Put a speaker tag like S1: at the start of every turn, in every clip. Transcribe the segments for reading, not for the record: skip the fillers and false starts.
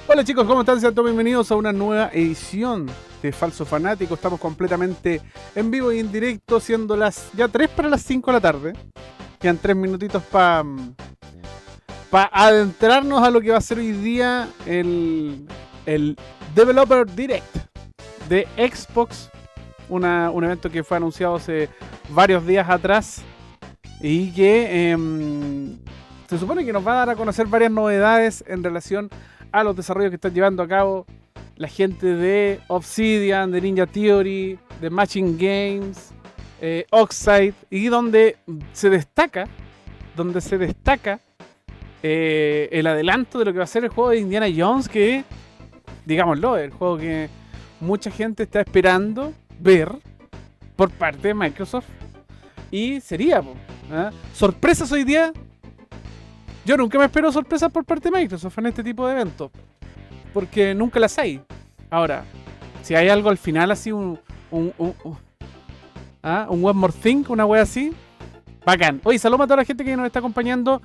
S1: Hola chicos, ¿cómo están? Sean todos bienvenidos a una nueva edición de Falso Fanático. Estamos completamente en vivo y en directo, siendo las ya 3 para las 5 de la tarde. Quedan 3 minutitos para adentrarnos a lo que va a ser hoy día el Developer Direct de Xbox. Un evento que fue anunciado hace varios días atrás y que se supone que nos va a dar a conocer varias novedades en relación a los desarrollos que están llevando a cabo la gente de Obsidian, de Ninja Theory, de Machine Games, Oxide, y donde se destaca el adelanto de lo que va a ser el juego de Indiana Jones, que, digámoslo, el juego que mucha gente está esperando ver por parte de Microsoft. Y sería, sorpresas hoy día. Yo nunca me espero sorpresas por parte de Microsoft en este tipo de eventos, porque nunca las hay. Ahora, si hay algo al final así, un One More Thing, una wea así, bacán. Oye, saludos a toda la gente que nos está acompañando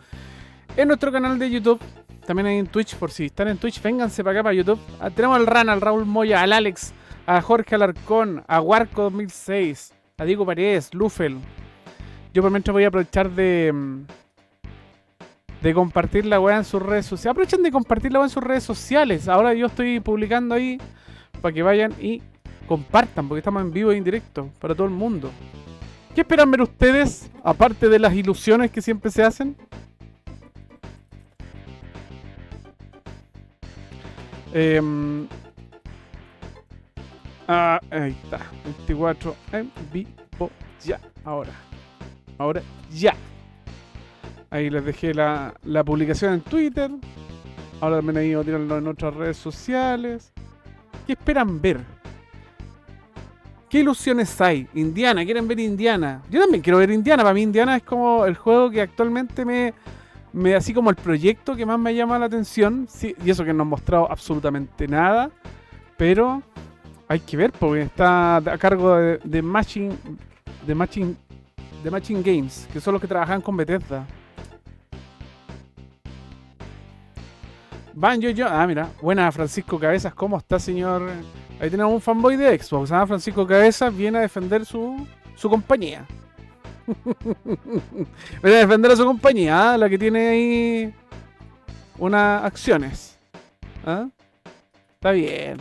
S1: en nuestro canal de YouTube, también en Twitch. Por si están en Twitch, vénganse para acá, para YouTube. Tenemos al Ran, al Raúl Moya, al Alex, a Jorge Alarcón, a Warco 2006, a Diego Paredes, Lufel. Yo por mientras voy a aprovechar de compartir la weá en sus redes sociales. Aprovechen de compartir la weá en sus redes sociales. Ahora yo estoy publicando ahí para que vayan y compartan, porque estamos en vivo e en directo para todo el mundo. ¿Qué esperan ver ustedes, aparte de las ilusiones que siempre se hacen? Ahí está, 24 en vivo ya, ahora ya. Ahí les dejé la publicación en Twitter. Ahora me han ido a tirarlo en otras redes sociales. ¿Qué esperan ver? ¿Qué ilusiones hay? Indiana, ¿quieren ver Indiana? Yo también quiero ver Indiana. Para mí Indiana es como el juego que actualmente me así como el proyecto que más me llama la atención. Sí, y eso que no han mostrado absolutamente nada. Pero hay que ver, porque está a cargo de Machine Games, que son los que trabajan con Bethesda. Mira, buena Francisco Cabezas, ¿cómo está, señor? Ahí tenemos un fanboy de Xbox, Francisco Cabezas viene a defender su compañía. Viene a defender a su compañía, la que tiene ahí unas acciones. Está bien.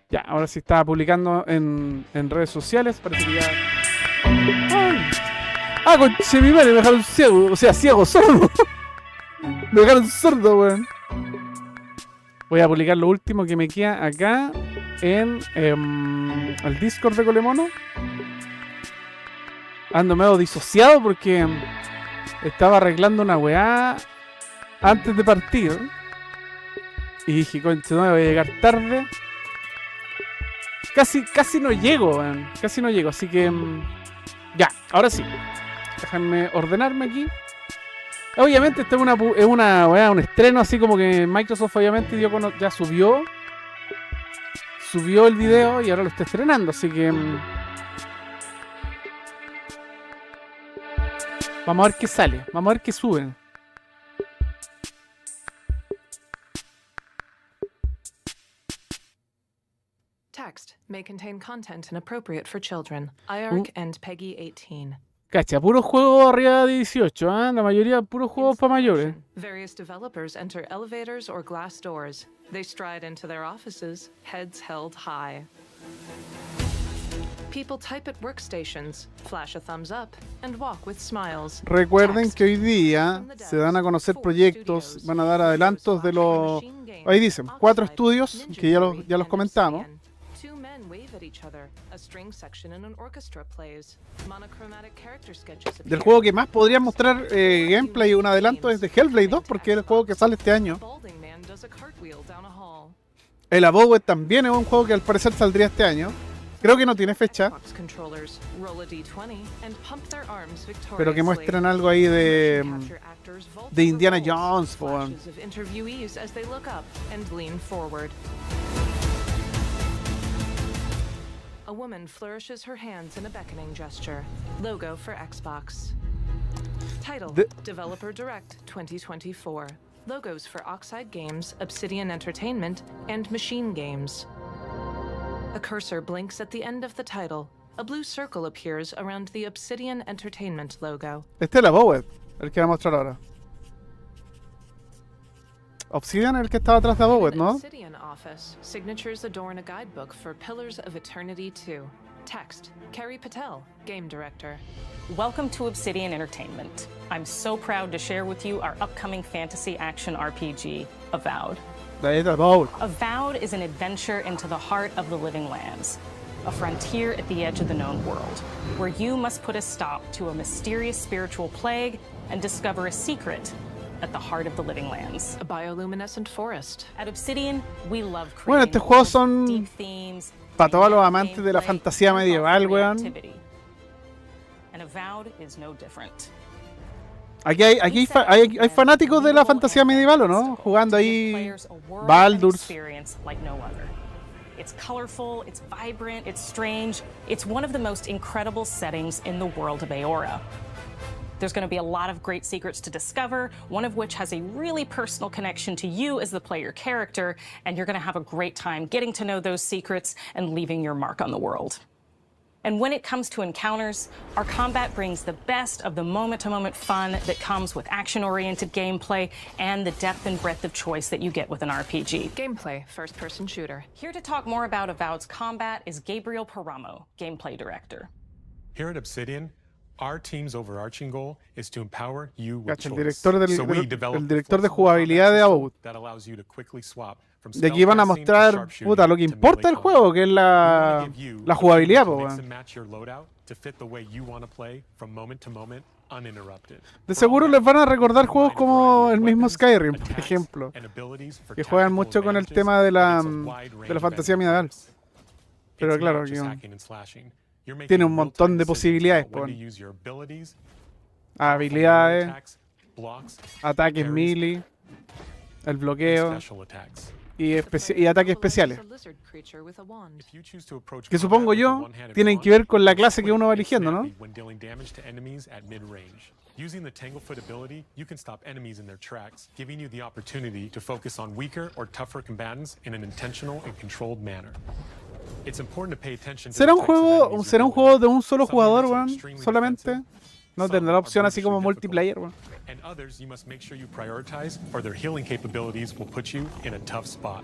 S1: Ya, ahora sí está publicando en redes sociales, parece que ya... Conche mi madre, me dejaron ciego, o sea, ciego, sordo. Me dejaron sordo, weón. Voy a publicar lo último que me queda acá en el Discord de Colemono. Ando medio disociado porque estaba arreglando una weá antes de partir. Y dije, conche, no me voy a llegar tarde. Casi no llego, weón. Casi no llego, así que... ya, ahora sí. Déjenme ordenarme aquí. Obviamente este es un estreno, así como que Microsoft obviamente ya subió el video y ahora lo está estrenando, así que vamos a ver qué sale, vamos a ver qué suben.
S2: Text may contain content inappropriate for children. IARC and PEGI 18.
S1: Cacha, puros juegos arriba de 18, ¿eh? La mayoría puros juegos para mayores.
S2: Various developers enter elevators or glass doors. They stride into their offices, heads held high. People type at workstations, flash a thumbs up, and walk with smiles.
S1: Recuerden que hoy día se dan a conocer proyectos, van a dar adelantos de los... Ahí dicen, 4 estudios, que ya los comentamos.
S2: Two men wave at each other. A string section in an orchestra plays. Monochromatic character sketches
S1: Del juego que más podría mostrar gameplay y un adelanto es de Hellblade 2, porque es el juego que sale este año.
S2: Balding man does a cartwheel down a hall.
S1: El Abowed también es un juego que al parecer saldría este año. Creo que no tiene fecha,
S2: Xbox controllers roll a D20 and pump their arms
S1: pero que
S2: victoriously.
S1: muestran algo ahí de
S2: Capture actors vault
S1: de Indiana
S2: over walls,
S1: Jones, po.
S2: flashes of interviewees as they look up and lean forward. A woman flourishes her hands in a beckoning gesture. Logo for Xbox. Title: Developer Direct 2024. Logos for Oxide Games, Obsidian Entertainment, and Machine Games. A cursor blinks at the end of the title. A blue circle appears around the Obsidian Entertainment logo.
S1: Este es el Abowed, el que va a mostrar ahora. Obsidian es el que estaba atrás de Abowed, ¿no?
S2: Obsidian office. Signatures adorn a guidebook for Pillars of Eternity 2. Text: Carrie Patel, Game Director.
S3: Welcome to Obsidian Entertainment. I'm so proud to share with you our upcoming fantasy action RPG, Avowed.
S1: Ahí está Abowed.
S3: Avowed is an adventure into the heart of the living lands, a frontier at the edge of the known world, where you must put a stop to a mysterious spiritual plague and discover a secret at the heart of the living lands.
S2: A bioluminescent forest.
S3: At Obsidian, we love
S1: Bueno,
S3: creating
S1: estos juegos son
S3: deep themes,
S1: para todos los
S3: dynamic
S1: amantes de la
S3: gameplay,
S1: fantasía
S3: and
S1: medieval,
S3: thoughtful
S1: weón.
S3: reactivity. And Avowed is no different.
S1: Aquí hay fanáticos de la fantasía medieval, ¿o no? Jugando ahí Baldur's.
S3: It's colorful, it's vibrant, it's strange. It's one of the most incredible settings in the world of Aora. There's going to be a lot of great secrets to discover, one of which has a really personal connection to you as the player character, and you're going to have a great time getting to know those secrets and leaving your mark on the world. And when it comes to encounters, our combat brings the best of the moment-to-moment fun that comes with action-oriented gameplay and the depth and breadth of choice that you get with an RPG.
S2: Gameplay, first-person shooter.
S3: Here to talk more about Avowed's combat is Gabriel Paramo, Gameplay Director.
S4: Here at Obsidian, our team's overarching goal is to empower you with
S1: Cacha, el
S4: choice.
S1: director,
S4: So we develop
S1: el director de
S4: flexible
S1: jugabilidad de
S4: combat
S1: Abowed.
S4: system that allows you to quickly swap from
S1: De aquí van a
S4: spellcasting to
S1: mostrar,
S4: sharpshooting
S1: puta, lo que
S4: to
S1: importa del
S4: melee
S1: juego,
S4: combat.
S1: que es
S4: We
S1: la
S4: wanna give you
S1: la
S4: the
S1: jugabilidad,
S4: freedom
S1: po,
S4: to mix
S1: weón.
S4: and match your loadout to fit the way you want to play from moment to moment, uninterrupted.
S1: De seguro les van a recordar juegos como el mismo Skyrim, por ejemplo, que juegan mucho con el tema de la fantasía medieval. Pero claro, que tiene un montón de posibilidades, po. Habilidades, ataques melee, el bloqueo y ataques especiales. Que supongo yo tienen que ver con la clase que uno va eligiendo, ¿no?
S4: Using the Tanglefoot ability, you can stop enemies in their tracks, giving you the opportunity to focus on weaker or tougher combatants in an intentional and controlled manner. It's important to pay attention to
S1: ¿Será
S4: the
S1: un
S4: types of
S1: juego,
S4: enemies
S1: será un
S4: you're
S1: juego de
S4: dealing
S1: un
S4: with.
S1: solo
S4: Some
S1: jugador,
S4: units are
S1: weón?
S4: extremely
S1: Solamente.
S4: defensive,
S1: No
S4: some
S1: tendrá la
S4: are
S1: opción así como
S4: brutishly difficult,
S1: multiplayer, weón.
S4: and others you must make sure you prioritize, or their healing capabilities will put you in a tough spot.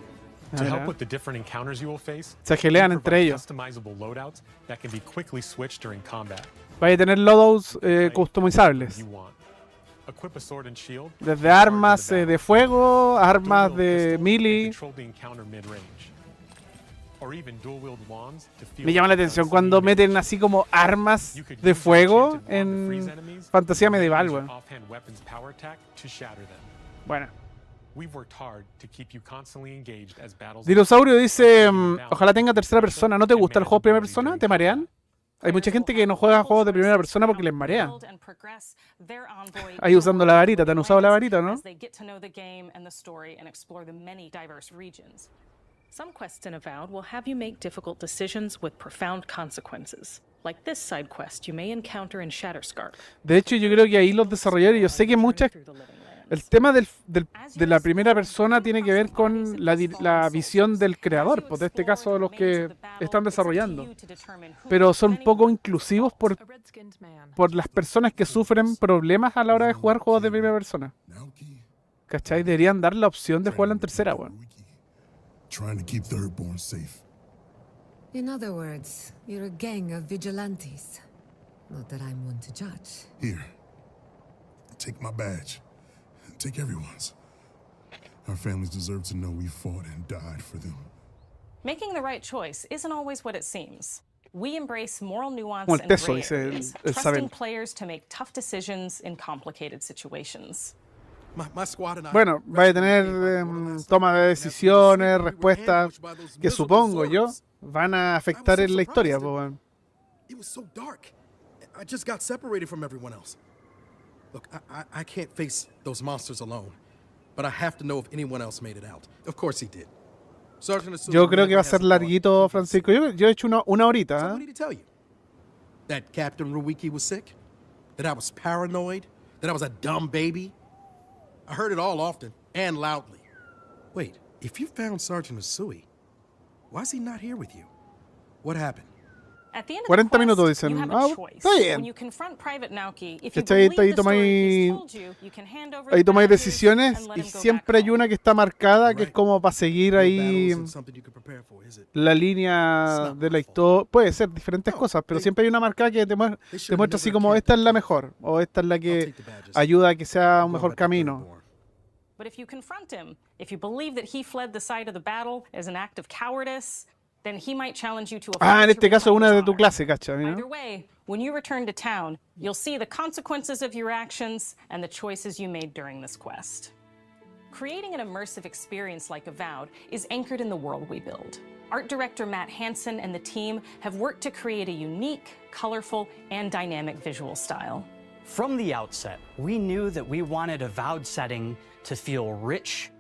S4: To help with the different encounters you will face,
S1: Se gelean
S4: we
S1: entre
S4: provide
S1: ellos.
S4: customizable loadouts that can be quickly switched during combat.
S1: Vaya a tener loadouts customizables.
S4: You want. Equip a sword and shield,
S1: Desde
S4: charge
S1: armas
S4: into
S1: de
S4: battle.
S1: fuego,
S4: Dual
S1: armas
S4: wield
S1: de
S4: pistols that
S1: melee.
S4: control the encounter mid-range. Or even dual wield wands to field
S1: Me llama la atención cuando meten así como armas de fuego en fantasía medieval, weón.
S4: Offhand weapons power attack to shatter them.
S1: Bueno.
S4: We've worked hard to keep you constantly engaged as battles.
S1: Dinosaurio dice, ojalá tenga tercera persona. ¿No te gusta el juego de primera persona? ¿Te marean? Hay mucha gente que no juega juegos de primera persona porque les marea. Ahí usando la varita, ¿te han usado la varita, no?
S3: Some quests in Avowed will have you make difficult decisions with profound consequences. Like this side quest you may encounter in Shatterscarp.
S1: De hecho, yo creo que ahí los desarrolladores, yo sé que muchas El tema de la primera persona tiene que ver con la visión del creador, pues de este caso los que están desarrollando. Pero son poco inclusivos por las personas que sufren problemas a la hora de jugar juegos de primera persona. ¿Cachai? Deberían dar la opción de jugarlo en tercera, weón.
S5: Trying to keep Thirdborn safe.
S6: In other words, you're a gang of vigilantes. Not that I'm one to judge.
S5: Here, take my badge. Take everyone's. Our families deserve to know we fought and died for them.
S3: Making the right choice isn't always what it seems. We embrace moral nuance
S1: Como el
S3: and
S1: teso,
S3: gray
S1: dice
S3: areas,
S1: el
S3: trusting
S1: saber.
S3: players to make tough decisions in complicated situations.
S1: Bueno, va a tener toma de decisiones, respuestas que supongo yo van a afectar en la historia, po, weón.
S7: It was so dark. I just got separated from everyone else. Look, I can't face those monsters alone, but I have to know if anyone else made it out. Of course he did.
S1: Yo creo que va a ser larguito, Francisco. Yo he hecho una horita.
S7: So what did he tell you? That Captain Ruwiki was sick? That I was paranoid? That I was a dumb baby? I heard it all often and loudly. Wait, if you found Sergeant Asui, why is he not here with you? What happened?
S3: At the end of
S1: 40
S3: the quest,
S1: minutos dicen.
S3: you have
S1: Ah,
S3: a choice.
S1: está bien.
S3: When you confront Private Naoki, if you
S1: ¿Cachai?
S3: believe
S1: Ahí
S3: the
S1: tomáis-
S3: story is told you, you can hand over
S1: Ahí
S3: the
S1: tomáis
S3: badges
S1: decisiones
S3: and let
S1: y
S3: him go
S1: siempre
S3: back
S1: hay
S3: home.
S1: una que está marcada que es como para seguir
S7: No
S1: ahí
S7: battle isn't something you can prepare for, is it?
S1: la línea de la historia. Puede ser diferentes cosas, pero siempre hay una marcada que te muestra así como esta es la mejor o esta es la que ayuda a que sea un mejor camino.
S3: But if you confront him, if you believe that he fled the site of the battle as an act of cowardice, then he might challenge you to a
S1: Ah,
S3: fight
S1: en este
S3: to
S1: caso una de
S3: reclaim
S1: tu
S3: his
S1: clase, ¿cachai?
S3: honor.
S1: ¿no?
S3: Either way, when you return to town, you'll see the consequences of your actions and the choices you made during this quest. Creating an immersive experience like Avowed is anchored in the world we build. Art director Matt Hansen and the team have worked to create a unique, colorful, and dynamic visual style.
S8: From the outset, we knew that we wanted Avowed setting to feel rich,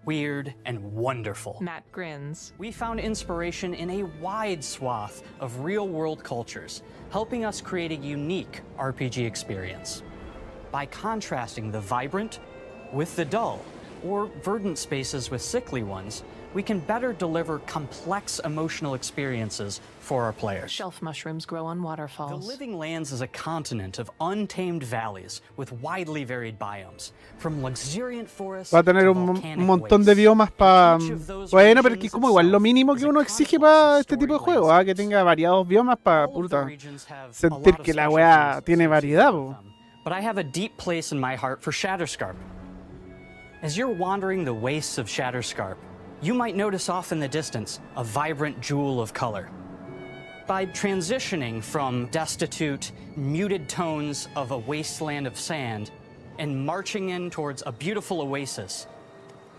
S8: weird, and wonderful.
S2: Matt grins.
S8: We found inspiration in a wide swath of real-world cultures, helping us create a unique RPG experience. By contrasting the vibrant with the dull, or verdant spaces with sickly ones, we can better deliver complex emotional experiences for our players.
S2: Shelf mushrooms grow on
S8: The
S2: waterfalls.
S8: Living Lands is a continent of untamed valleys with widely varied biomes, from luxuriant forests
S1: Va a tener
S8: to
S1: un
S8: volcanic
S1: montón de
S8: wastes.
S1: biomas para...
S8: Each of those
S1: Bueno, pero es que
S8: regions
S1: es como igual lo
S8: itself
S1: mínimo
S8: is
S1: que
S8: a
S1: uno exige
S8: complex
S1: para este tipo de
S8: story
S1: juegos,
S8: landscape.
S1: que tenga variados biomas para
S8: All of the
S1: puta,
S8: regions have a
S1: sentir
S8: lot of
S1: que la
S8: special
S1: weá
S8: things
S1: tiene variedad,
S8: associated with
S1: po.
S8: them. But I have a deep place in my heart for Shatterscarp. As you're wandering the wastes of Shatterscarp, you might notice off in the distance a vibrant jewel of color. By transitioning from destitute, muted tones of a wasteland of sand and marching in towards a beautiful oasis,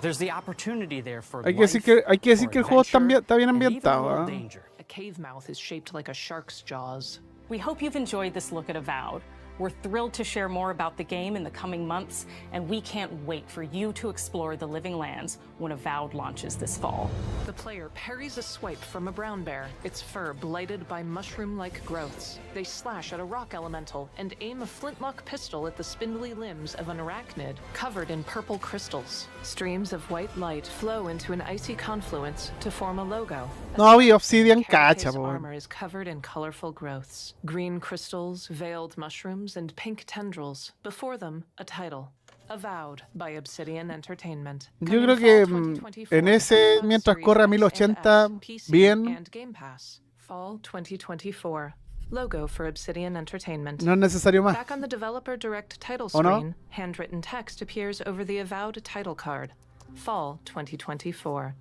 S8: there's the opportunity there for
S1: Hay que decir que el juego está bien ambientado, ¿ah?
S8: danger.
S2: A cave mouth is shaped like a shark's jaws.
S3: We hope you've enjoyed this look at Avowed. We're thrilled to share more about the game in the coming months, and we can't wait for you to explore the Living Lands when Avowed launches this fall.
S2: The player parries a swipe from a brown bear, its fur blighted by mushroom-like growths. They slash at a rock elemental and aim a flintlock pistol at the spindly limbs of an arachnid covered in purple crystals. Streams of white light flow into an icy confluence to form a logo.
S1: No había Obsidian,
S2: The carapace
S1: cacha, po.
S2: armor is covered in colorful growths. Green crystals, veiled mushrooms, and pink tendrils. Before them, a title. Avowed by Obsidian Entertainment.
S1: Yo creo que en ese, mientras corre a 1080, bien,
S2: And Game Pass. Fall 2024. Logo for Obsidian Entertainment.
S1: no es necesario más.
S2: Back on the developer direct title
S1: ¿O no?
S2: screen, handwritten text appears over the Avowed title card. Fall 2024.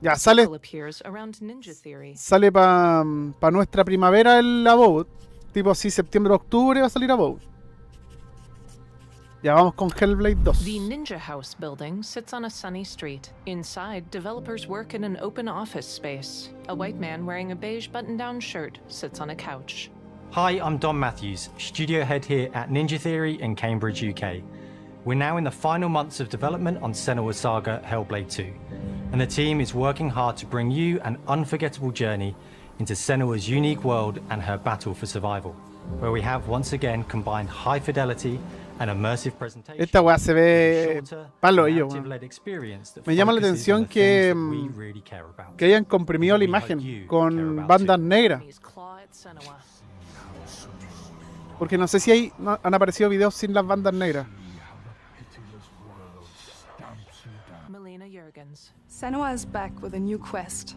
S1: Ya,
S2: A
S1: sale
S2: circle appears around Ninja Theory.
S1: para nuestra primavera el Abode. Tipo así, septiembre, octubre va a salir Abode. Ya vamos con Hellblade 2.
S2: The Ninja House building sits on a sunny street. Inside, developers work in an open office space. A white man wearing a beige button-down shirt sits on a couch.
S9: Hi, I'm Don Matthews, studio head here at Ninja Theory in Cambridge, UK. We're now in the final months of development on Senua's Saga Hellblade 2, and the team is working hard to bring you an unforgettable journey into Senua's unique world and her battle for survival, where we have once again combined high fidelity an immersive presentation,
S1: Esta weá se ve
S9: and a shorter,
S1: palo yo,
S9: narrative-led
S1: weón.
S9: experience that
S1: Me llama la
S9: focuses on
S1: atención
S9: the
S1: que,
S9: things that we really care about.
S1: que hayan comprimido la
S9: We hope
S1: imagen
S9: you care
S1: con
S9: about
S1: bandas
S9: too.
S1: negras.
S2: Enemies claw at Senua.
S1: Porque no sé si han aparecido videos sin las bandas negras.
S2: Melina Jurgens.
S10: Senua is back with a new quest.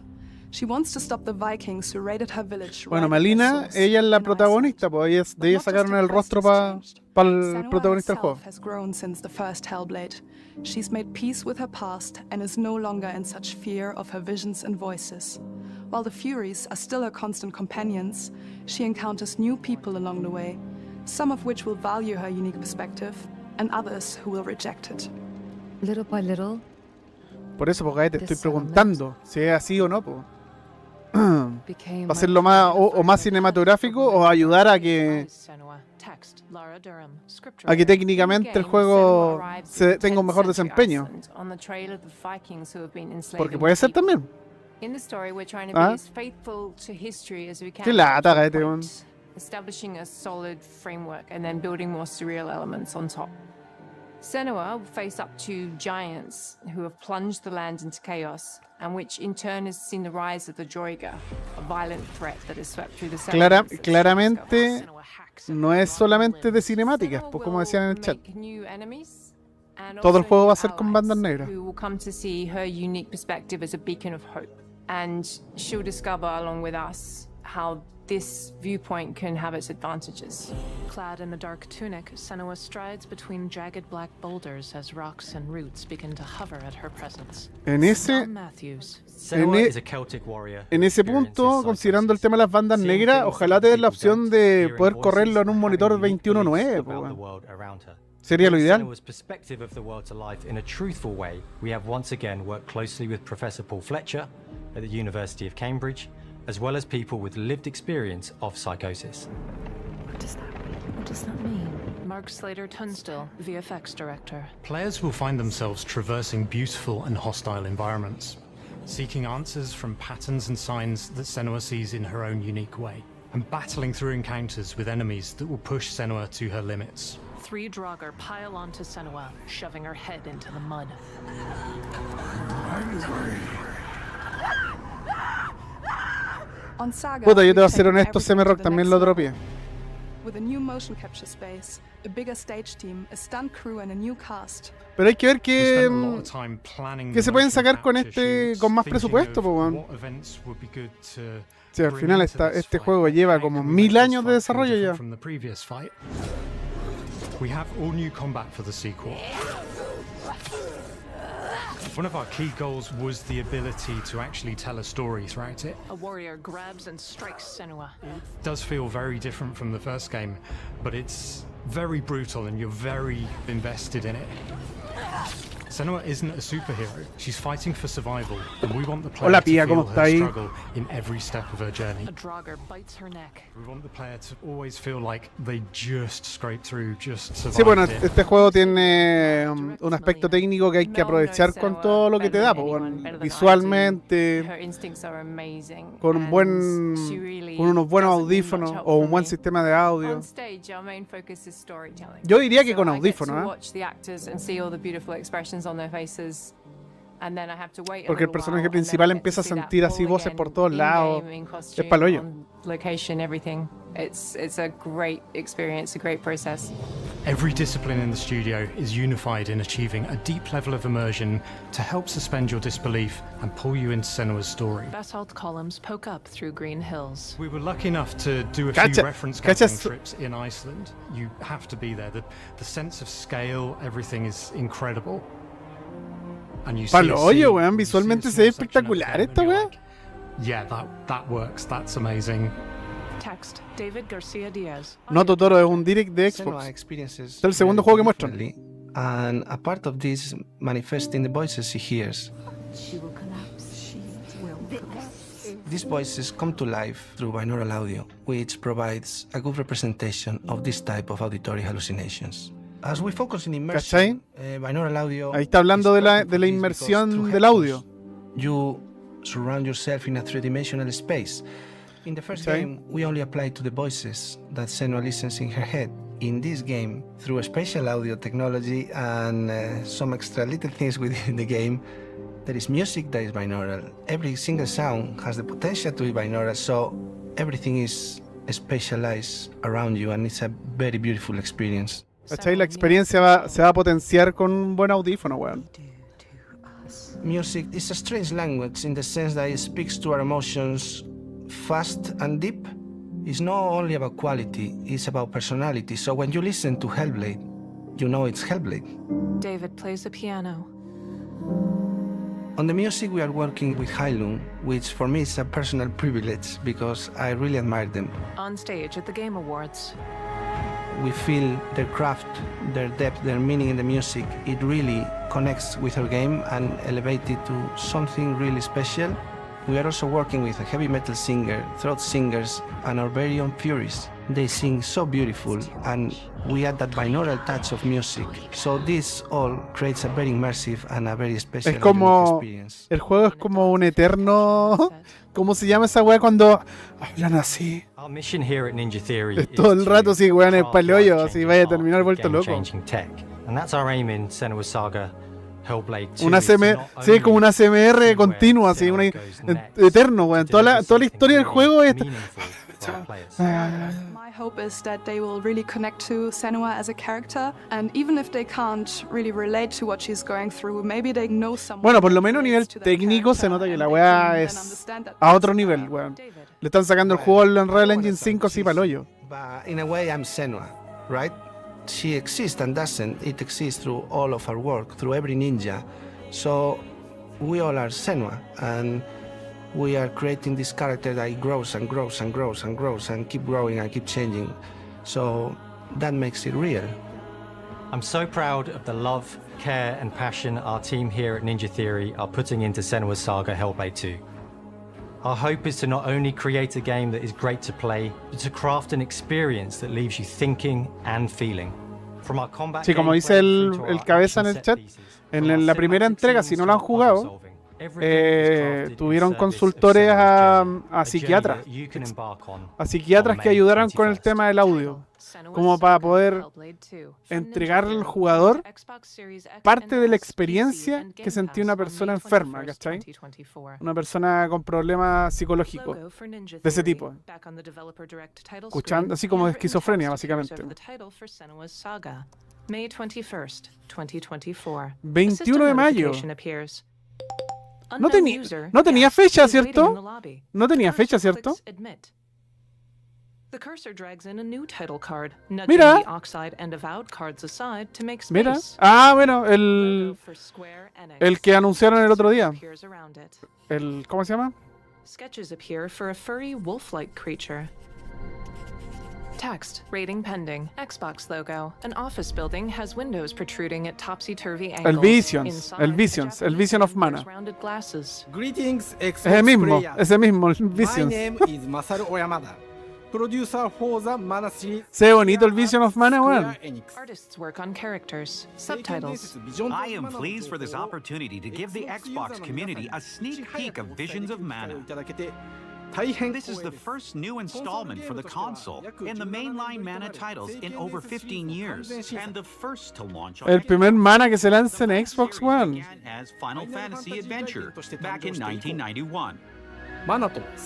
S10: She wants to stop the Vikings who raided her village.
S1: Bueno,
S10: right at
S1: Melina,
S10: their source,
S1: ella es la
S10: in
S1: protagonista,
S10: Iceland.
S1: pues de ella
S10: But not
S1: sacaron
S10: just
S1: el
S10: the
S1: rostro
S10: quest has
S1: para
S10: changed.
S1: el
S10: Senua
S1: protagonista del juego.
S10: herself has grown since the first Hellblade. She's made peace with her past and is no longer in such fear of her visions and voices. While the Furies are still her constant companions, she encounters new people along the way, some of which will value her unique perspective, and others who will reject it.
S6: Little by little,
S1: Por eso, porque te estoy preguntando si es así o no, pues.
S6: became
S1: ¿Va a ser lo más o más cinematográfico o ayudar a que
S2: Senua. Text, Lara Durham. Script
S1: a que
S2: writer.
S1: técnicamente el juego tenga un mejor desempeño? Porque puede ser también.
S11: In the story, we're trying to
S1: Ah.
S11: be as faithful to history as we can.
S1: Qué lata,
S11: to a
S1: cállate,
S11: point,
S1: weón.
S11: establishing a solid framework and then building more surreal elements on top. Senua will face up to giants who have plunged the land into chaos, and which in turn has seen the rise of the Droiga, a violent threat that has swept through the settlements that
S1: Claramente
S2: Senua hacks at
S1: no es
S2: her
S1: solamente de
S2: limbs.
S1: cinemáticas,
S11: Senua
S1: pues como decían en el chat.
S11: will make new enemies and
S1: Todo el
S11: also
S1: juego
S11: new
S1: va a ser con
S11: allies
S1: bandas negras.
S11: who will come to see her unique perspective as a beacon of hope. And she'll discover along with us how this viewpoint can have its advantages.
S2: Clad in a dark tunic, Senua strides between jagged black boulders as rocks and roots begin to hover at her presence.
S1: En ese
S2: Tom Matthews.
S9: Senua
S1: e-
S9: is a Celtic warrior
S1: En
S9: who
S1: ese
S9: experiences
S1: punto, considerando el
S9: psychosis.
S1: tema de las bandas
S9: Seeing
S1: negras,
S9: things
S1: ojalá
S9: that
S1: te den la
S9: people
S1: opción
S9: don't,
S1: de
S9: hearing
S1: poder
S9: voices,
S1: correrlo en un
S9: and
S1: monitor
S9: having unique
S1: 21.9,
S9: beliefs
S1: pues,
S9: about the
S1: weón.
S9: world around her.
S1: Sería lo
S9: With
S1: ideal.
S9: Senua's perspective of the world to life in a truthful way, we have once again worked closely with Professor Paul Fletcher at the University of Cambridge, as well as people with lived experience of psychosis.
S6: What does that mean? What does that mean?
S2: Mark Slater Tunstall, VFX director.
S12: Players will find themselves traversing beautiful and hostile environments, seeking answers from patterns and signs that Senua sees in her own unique way, and battling through encounters with enemies that will push Senua to her limits.
S2: 3 Draugr pile onto Senua, shoving her head into the mud.
S10: On Saga,
S1: Puta, yo te voy a
S10: we've
S1: ser
S10: taken
S1: honesto,
S10: everything to
S1: Semerrock
S10: the
S1: también
S10: next
S1: lo
S10: level.
S1: dropeé.
S10: With a new motion capture space, a bigger stage team, a stunt crew, and a new cast.
S1: Pero hay que ver
S12: We spent a lot
S1: que
S12: of time planning
S1: que
S12: the
S1: se pueden
S12: motion
S1: sacar con
S12: capture shoots,
S1: con más
S12: thinking
S1: presupuesto,
S12: of
S1: po, weón.
S12: what events would be good to
S1: Sí, al
S12: bring
S1: final
S12: into this
S1: este
S12: fight.
S1: juego lleva
S12: How
S1: como
S12: can we make
S1: 1000
S12: this
S1: años de
S12: fight feel
S1: desarrollo
S12: different
S1: ya.
S12: from the previous fight? We have all new combat for the sequel. One of our key goals was the ability to actually tell a story throughout it.
S2: A warrior grabs and strikes Senua.
S12: It does feel very different from the first game, but it's very brutal and you're very invested in it. Senua isn't a superhero. She's fighting for survival, and we want the player
S1: Hola,
S12: to
S1: Pía,
S12: feel
S1: ¿cómo
S12: her
S1: está ahí?
S12: struggle in every step of her journey.
S2: A Draugr bites her neck.
S12: We want the player to always feel like they just scraped through, just survived
S1: Sí, bueno,
S12: it.
S1: este juego tiene un aspecto técnico que hay que aprovechar con todo lo que te da, pues, bueno, visualmente,
S11: Her instincts are amazing.
S1: con un
S11: and
S1: buen,
S11: she really
S1: con unos buenos
S11: doesn't need
S1: audífonos
S11: much help
S1: o un
S11: from
S1: buen
S11: me.
S1: sistema de audio.
S11: On stage, our main focus is storytelling.
S1: Yo diría que
S11: So
S1: con
S11: I get
S1: audífonos,
S11: to
S1: ¿eh?
S11: watch the actors and see all the beautiful expressions on their faces. And then I have to wait a
S1: Porque el
S11: little
S1: personaje
S11: while, and
S1: principal
S11: then I get
S1: empieza a
S11: to see that
S1: sentir así
S11: all
S1: voces
S11: again,
S1: por todos
S11: in
S1: lados.
S11: game, in
S1: Es
S11: costume,
S1: pa'l hoyo.
S11: on location, everything. It's a great experience, a great process.
S12: Every discipline in the studio is unified in achieving a deep level of immersion to help suspend your disbelief and pull you into Senua's story.
S2: Basalt columns poke up through green hills.
S12: We were lucky enough to do a
S1: Cacha-
S12: few reference
S1: cacha
S12: gathering
S1: su-
S12: trips in Iceland. You have to be there. The sense of scale, everything is incredible. And you see
S1: Palo
S12: a
S1: hoyo,
S12: scene,
S1: weón,
S12: you see a
S1: visualmente se
S12: small
S1: ve
S12: section of
S1: espectacular
S12: them
S1: esta
S12: and you're
S1: weá.
S12: like, yeah, that works. That's amazing.
S2: Text, David Garcia Diaz.
S1: No Totoro es un direct de
S13: Senua
S1: Xbox.
S13: experiences
S1: Es el segundo juego que
S13: very
S1: muestran.
S13: differently, and a part of this manifests in the voices she hears.
S6: She will collapse. She will collapse.
S13: These voices come to life through binaural audio, which provides a good representation of this type of auditory hallucinations. As we focus in immersion, binaural audio
S1: Ahí está hablando
S13: is
S1: de
S13: perfect for
S1: la
S13: this
S1: inmersión
S13: because through
S1: del audio.
S13: headphones, you surround yourself in a three-dimensional space. In the first
S1: ¿Cachai?
S13: game, we only apply to the voices that Senua listens in her head, in this game, through a special audio technology and some extra little things within the game, there is music that is binaural. Every single sound has the potential to be binaural, so everything is specialized around you, and it's a very beautiful experience.
S1: ¿Cachai? La experiencia se va a potenciar con un buen audífono, weón.
S13: Music is a strange language in the sense that it speaks to our emotions fast and deep. It's not only about quality, it's about personality. So when you listen to Hellblade, you know it's Hellblade.
S2: David plays the piano.
S13: On the music, we are working with Heilung, which for me is a personal privilege because I really admire them.
S2: On stage at the Game Awards.
S13: We feel their craft, their depth, their meaning in the music. It really connects with our game and elevates it to something really special. We are also working with a heavy metal singer, throat singers, and our very own Furies. They sing so beautiful, and we add that binaural touch of music. So this all creates a very immersive and a very special
S1: es como,
S13: experience.
S1: El juego es como un eterno... ¿Cómo se llama esa weá cuando hablan así?
S9: Our mission here at Ninja Theory
S1: Es todo el rato así, weón, el paleollo, así vaya a terminar vuelto loco.
S9: Tech. And that's our aim in Senua's Saga Hellblade 2.
S1: Una sí, como una CMR continua, así, una eterno, weón. Toda la historia del juego es...
S10: My hope is that they will really connect to Senua as a character, and even if they can't really relate to what she's going through, maybe they know someone.
S1: Bueno, por lo menos a nivel técnico se nota que la weá es a otro nivel, weón. Le están sacando el juego al Unreal Engine 5 así para el hoyo.
S13: But in a way, I'm Senua, right? She exists and doesn't. It exists through all of our work, through every ninja. So we all are Senua, and we are creating this character that grows and grows and grows and grows and keep growing and keep changing. So that makes it real.
S9: I'm so proud of the love, care and passion our team here at Ninja Theory are putting into Senua's Saga Hellblade 2. Our hope is to not only create a game that is great to play, but to craft an experience that leaves you thinking and feeling. From our combat
S1: sí, como dice el cabeza en el chat, en la primera entrega, si no lo han jugado, tuvieron consultores a psiquiatras que ayudaran con el tema del audio, como para poder entregarle al jugador parte de la experiencia que sentía una persona enferma, ¿cachai? Una persona con problemas psicológicos de ese tipo, escuchando así como de esquizofrenia, básicamente.
S2: May 21st, 2024.
S1: 21 de mayo. No tenía fecha, ¿cierto? No tenía fecha, ¿cierto? Mira. Mira. Ah, bueno, el que anunciaron el otro día. ¿Cómo se llama?
S2: Sketches appear for a furry wolf-like creature. Text. Rating pending. Xbox logo. An office building has windows protruding at topsy-turvy angles.
S1: El Vision of Mana.
S14: Greetings,
S1: ese mismo, el Visions.
S14: My name is Masaru Oyamada, producer for the Mana series.
S1: Se ve bonito el Vision of Mana, weón.
S2: Artists work on characters. Subtitles.
S15: I am pleased for this opportunity to give the Xbox community a sneak peek of Visions of Mana. This is the first new installment for the console in the mainline Mana titles in over 15 years, and the first to launch on
S1: el primer Mana que se lanza en Xbox One.
S15: As Final Fantasy Adventure back in 1991.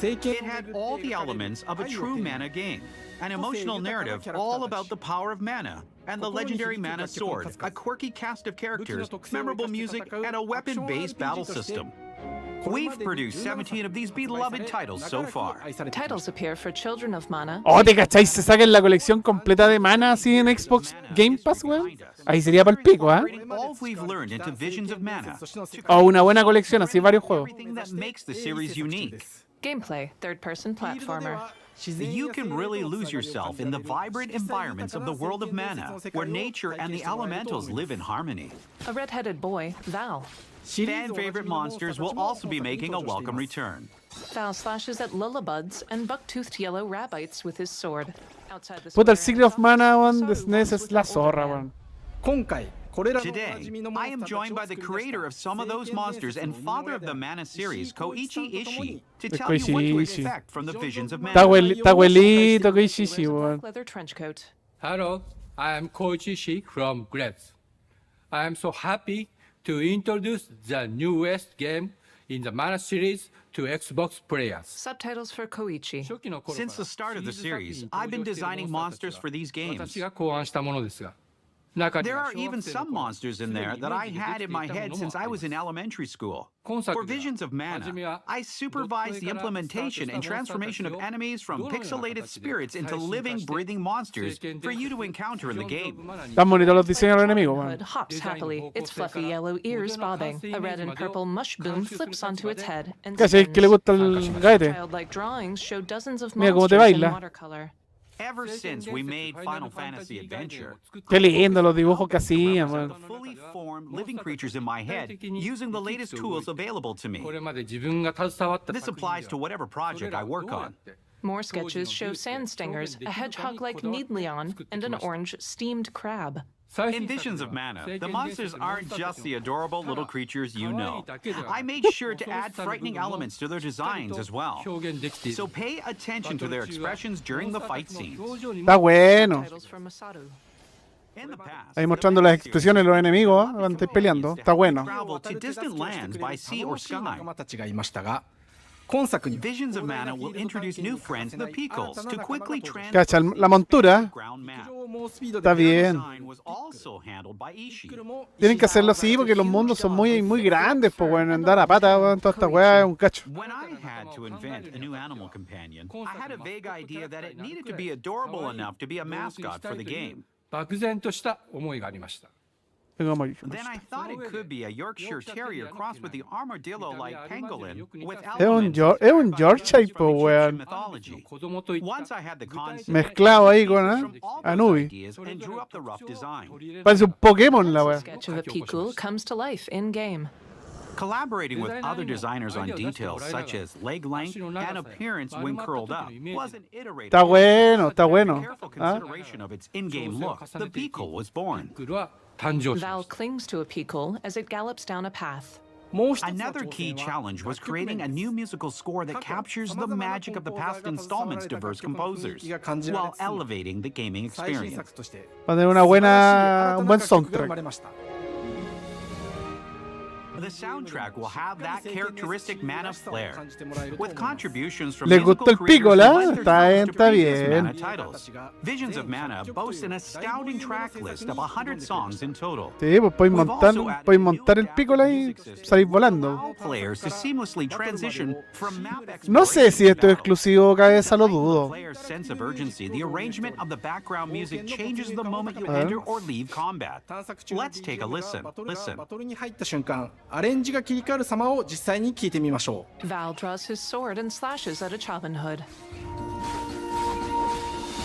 S15: It had all the elements of a true Mana game, an emotional narrative all about the power of Mana, and the legendary Mana Sword, a quirky cast of characters, memorable music, and a weapon-based battle system. We've produced 17 of these beloved titles so far.
S2: Titles appear for Children of Mana.
S1: Oh, ¿te cacháis? Se saquen la colección completa de Mana así en Xbox Game Pass, weón. Ahí sería para el pico, ¿ah?
S15: All we've learned into Visions of Mana.
S1: O una buena colección, así varios juegos.
S15: That makes the series unique.
S2: Gameplay, third-person platformer.
S15: You can really lose yourself in the vibrant environments of the world of Mana, where nature and the elementals live in harmony.
S2: A red-headed boy, Val.
S15: Fan-favorite monsters will also be making a welcome return.
S2: Val slashes at Lillibuds and buck-toothed yellow rabbites with his sword.
S1: Puta, el Secret of Mana, weón, de SNES es la zorra, weón.
S15: Today, I am joined by the creator of some of those monsters and father of the Mana series, Koichi Ishii, to tell you what to expect from the Visions of Mana.
S1: Está abuelito Koichi Ishii, weón.
S2: Leather trench coat.
S14: Hello,
S16: I am Koichi Shi from Gretz. I am so happy to introduce the newest game in the Mana series to Xbox players.
S2: Subtitles for Koichi.
S15: Since the start of the series, I've been designing monsters for these games. There are even some monsters in there that I had in my head since I was in elementary school. For Visions of Mana, I supervised the implementation and transformation of enemies from pixelated spirits into living, breathing monsters for you to encounter in the game.
S1: Tan bonitos los diseños de los enemigos, weón.
S2: Hood hops happily, its fluffy yellow ears bobbing. A red and purple mush boom flips onto its head and
S1: ¿Qué que le gusta el gaete?
S2: childlike drawings show dozens of
S1: Mira cómo te
S2: monsters in
S1: baila.
S2: watercolor.
S15: Ever since we made Final Fantasy Adventure,
S1: Qué lindo los dibujos que hacían,
S15: the
S1: weón.
S15: fully formed living creatures in my head using the latest tools available to me. This applies to whatever project I work on.
S2: More sketches show sand stingers, a hedgehog-like Needleon, and an orange steamed crab.
S15: In Visions of Mana, the monsters aren't just the adorable little creatures you know. I made sure to add frightening elements to their designs as well. So pay attention to their expressions during the fight scenes.
S1: Está bueno.
S2: Titles from Masaru.
S15: In the past,
S1: Ahí mostrando las expresiones de los enemigos cuando estáis peleando. Está bueno.
S15: travel to distant lands by sea or sky. Visions of Mana will introduce new friends, the Pickles, to quickly
S1: Cacha, la montura.
S15: ground map.
S1: Está bien.
S15: Design was also handled by Ishii.
S1: Tienen que hacerlo así porque los mundos son muy grandes, pues bueno, andar a pata, weón, toda esta weá es un cacho.
S15: When I had to invent a new animal companion, I had a vague idea that it needed to be adorable enough to be a mascot for the game.
S16: 漠然とした思いがありました。
S15: Then I thought it could be a Yorkshire Terrier crossed with the armadillo-like pangolin with
S1: Es un Yorkshire, pues weón.
S15: mythology. Once I had the concept,
S1: Mezclado ahí con
S15: all those
S1: Anubi.
S15: ideas and drew up the rough design.
S1: Parece un Pokémon la weá.
S2: Sketch of a Pikul comes to life in-game.
S15: Collaborating with other designers on details such as leg length and appearance when curled up was an iterative
S1: Está bueno, está bueno.
S15: careful
S1: ¿Ah?
S15: consideration of its in-game look. The Pickle was born.
S2: Val clings to a Pikul as it gallops down a path.
S15: Another key challenge was creating a new musical score that captures the magic of the past installment's diverse composers while elevating the gaming experience.
S1: Va a tener un buen soundtrack.
S15: The soundtrack will have that characteristic Mana flair, with contributions from
S1: ¿Les
S15: musical
S1: gustó el
S15: creators
S1: pico,
S15: who
S1: la?
S15: lent their
S1: Está
S15: voice
S1: bien,
S15: to
S1: está
S15: previous
S1: bien.
S15: Mana titles. Visions of Mana boasts an astounding track list of 100 songs in total.
S1: Sí, pues podéis montar el pico y salir volando.
S15: Players to seamlessly transition from map
S1: No sé si esto es exclusivo, cabeza, lo dudo.
S15: player's sense of urgency. The arrangement of the background music changes the moment you
S1: A ver.
S15: enter or leave combat. Let's take a listen. Listen.
S14: バトルに入った瞬間、アレンジが切り替わる様を実際に聞いてみましょう。
S2: Val draws his sword and slashes at a Chobin Hood.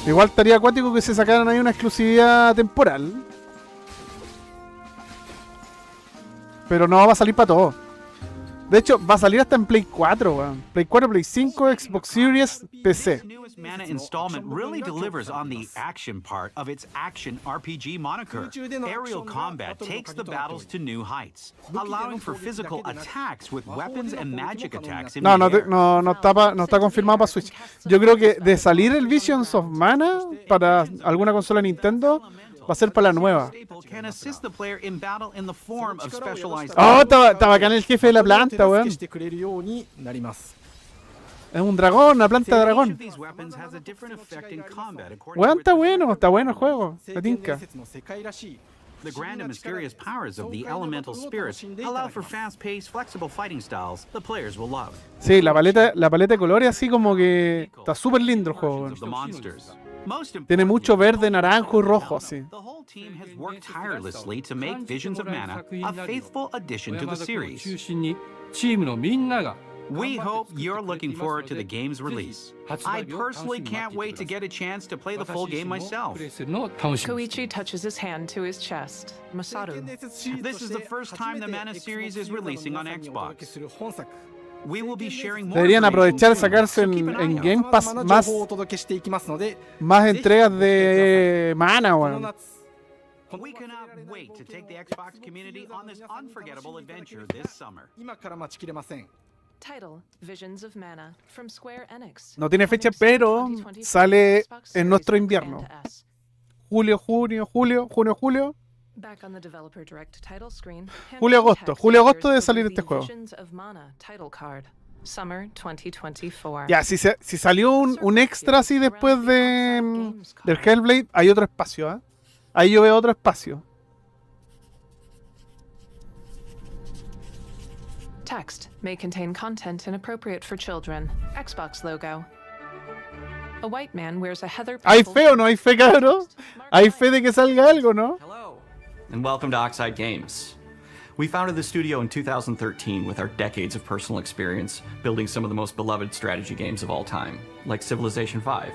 S1: Igual estaría acuático que se sacaran ahí una exclusividad temporal. Pero no va a salir para todo. De hecho, va a salir hasta en Play 4, weón. Play 4, Play 5, Xbox Series, PC.
S15: Newest Mana installment really delivers on the action part of its action RPG moniker. Aerial combat takes the battles to new heights, allowing for physical attacks with weapons and magic attacks in
S1: No
S15: midair.
S1: está confirmado para Switch. Yo creo que de salir el Visions of Mana para alguna consola de Nintendo va a ser para la nueva.
S15: Can assist the player in battle in the form of specialized
S1: Oh, está bacán el jefe de la planta,
S14: 手
S1: weón.
S14: してくれるようになります。
S1: Es un dragón, una planta de
S15: Each
S1: dragón.
S15: of these weapons has a different effect in combat according
S1: Weón,
S15: to
S1: está bueno el juego. La tinca.
S14: 伝説の世界らしい
S15: the grand and mysterious powers of the elemental spirits allow for fast-paced, flexible fighting styles the players will love.
S1: Sí, la paleta de colores así como que está súper lindo el juego, weón.
S15: Of the monsters. Most
S1: Tiene mucho verde, naranjo y rojo, así.
S15: The whole team has worked tirelessly to make Visions of Mana a faithful addition to the series.
S16: 中心にチームのみんなが
S15: We hope you're looking forward to the game's release. I personally can't wait to get a chance to play the full game myself.
S16: プレイするのを楽しみに
S2: Koichi touches his hand to his chest. Masaru.
S15: This is the first time the Mana series is releasing on Xbox.
S14: する本作
S15: We will be sharing more
S1: Deberían aprovechar y
S15: information
S1: sacarse
S15: soon, so keep an eye
S1: en
S15: out.
S1: Game
S14: 様
S1: Pass
S14: 々な情報をお
S1: más,
S14: 届けしていきますので、
S1: más entregas de Mana,
S14: この
S1: weón.
S14: 夏
S15: We cannot wait to take the Xbox community on this unforgettable adventure this summer.
S14: 今から待ちきれません。
S2: Title: Visions of Mana from Square Enix.
S1: No tiene fecha, pero sale en nuestro invierno. julio, julio.
S2: Back on the developer direct title screen,
S1: Julio, agosto debe salir este juego.
S2: of Mana title card. Summer 2024.
S1: Ya, si salió un extra así después del Hellblade, hay otro espacio, ¿eh? Ahí yo veo otro espacio.
S2: Text may contain content inappropriate for children. Xbox logo. A white man wears a heather.
S1: ¿Hay fe o no hay fe, cabrón? ¿Hay fe de que salga algo, no?
S15: And welcome to Oxide Games. We founded the studio in 2013 with our decades of personal experience building some of the most beloved strategy games of all time, like Civilization V.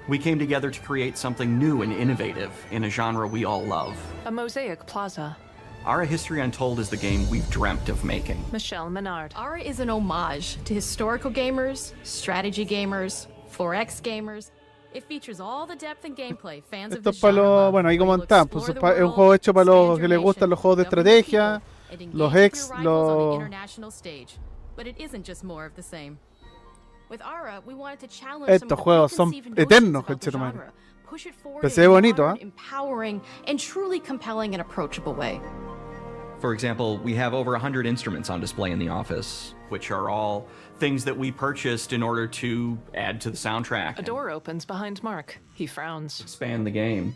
S15: We came together to create something new and innovative in a genre we all love.
S2: A mosaic plaza.
S15: Ara History Untold is the game we've dreamt of making.
S2: Michelle Menard.
S17: Ara is an homage to historical gamers, strategy gamers, 4X gamers. It features all the depth and gameplay fans of
S1: Esto
S17: the
S1: es para
S17: genre
S1: los,
S17: love.
S1: bueno, ahí como
S17: We'll
S1: están, pues
S17: explore the
S1: es un
S17: world,
S1: juego hecho para los
S17: expand
S1: que
S17: your
S1: les gustan
S17: nation,
S1: los juegos de
S17: govern the
S1: estrategia,
S17: people, and
S1: los
S17: engage
S1: ex,
S17: with your rivals on the
S1: los...
S17: international stage. But it isn't just more of the same. With Ara, we wanted to challenge some
S1: Estos
S17: of the
S1: juegos son
S17: preconceived notions
S1: eternos,
S17: about the
S1: conchetumare.
S17: genre, push it forward
S1: Pero
S17: in
S1: se ve
S17: a
S1: bonito,
S17: modern,
S1: ¿eh?
S17: empowering, and truly compelling and approachable way.
S15: For example, we have over 100 instruments on display in the office, which are all things that we purchased in order to add to the soundtrack.
S2: A door opens behind Mark. He frowns.
S15: Expand the game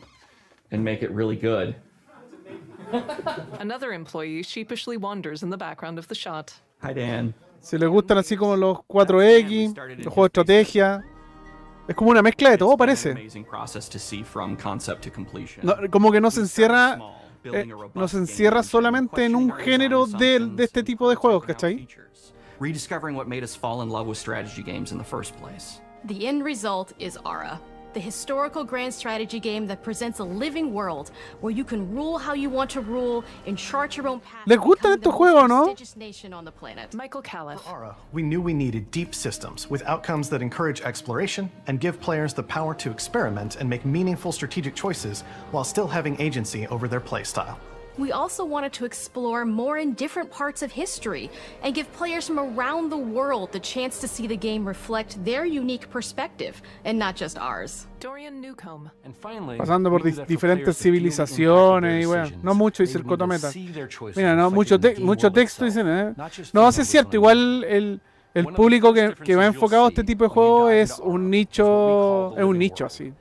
S15: and make it really good.
S2: Another employee sheepishly wanders in the background of the shot.
S15: Hi, Dan.
S1: Si les gustan así como los 4X, los juegos de estrategia, es como una mezcla de todo, parece.
S15: Amazing process to see from concept to completion.
S1: No, como que no se encierra solamente en un género de este tipo de juegos, ¿cachai?
S15: Rediscovering what made us fall in love with strategy games in the first place.
S17: The end result is Ara, the historical grand strategy game that presents a living world where you can rule how you want to rule and chart your own path.
S1: ¿Les gustan estos juegos, no?
S17: Prestigious nation on the planet.
S2: Michael Califf.
S18: We knew we needed deep systems with outcomes that encourage exploration and give players the power to experiment and make meaningful strategic choices while still having agency over their playstyle.
S17: We also wanted to explore more in different parts of history and give players from around the world the chance to see the game reflect their unique perspective and not just ours.
S2: Dorian Newcomb.
S1: Pasando por diferentes civilizaciones y bueno, no mucho dice el Cotometa. Mira, no mucho texto dicen, No, sí es cierto, igual el público que va enfocado a este tipo de juegos es un nicho así.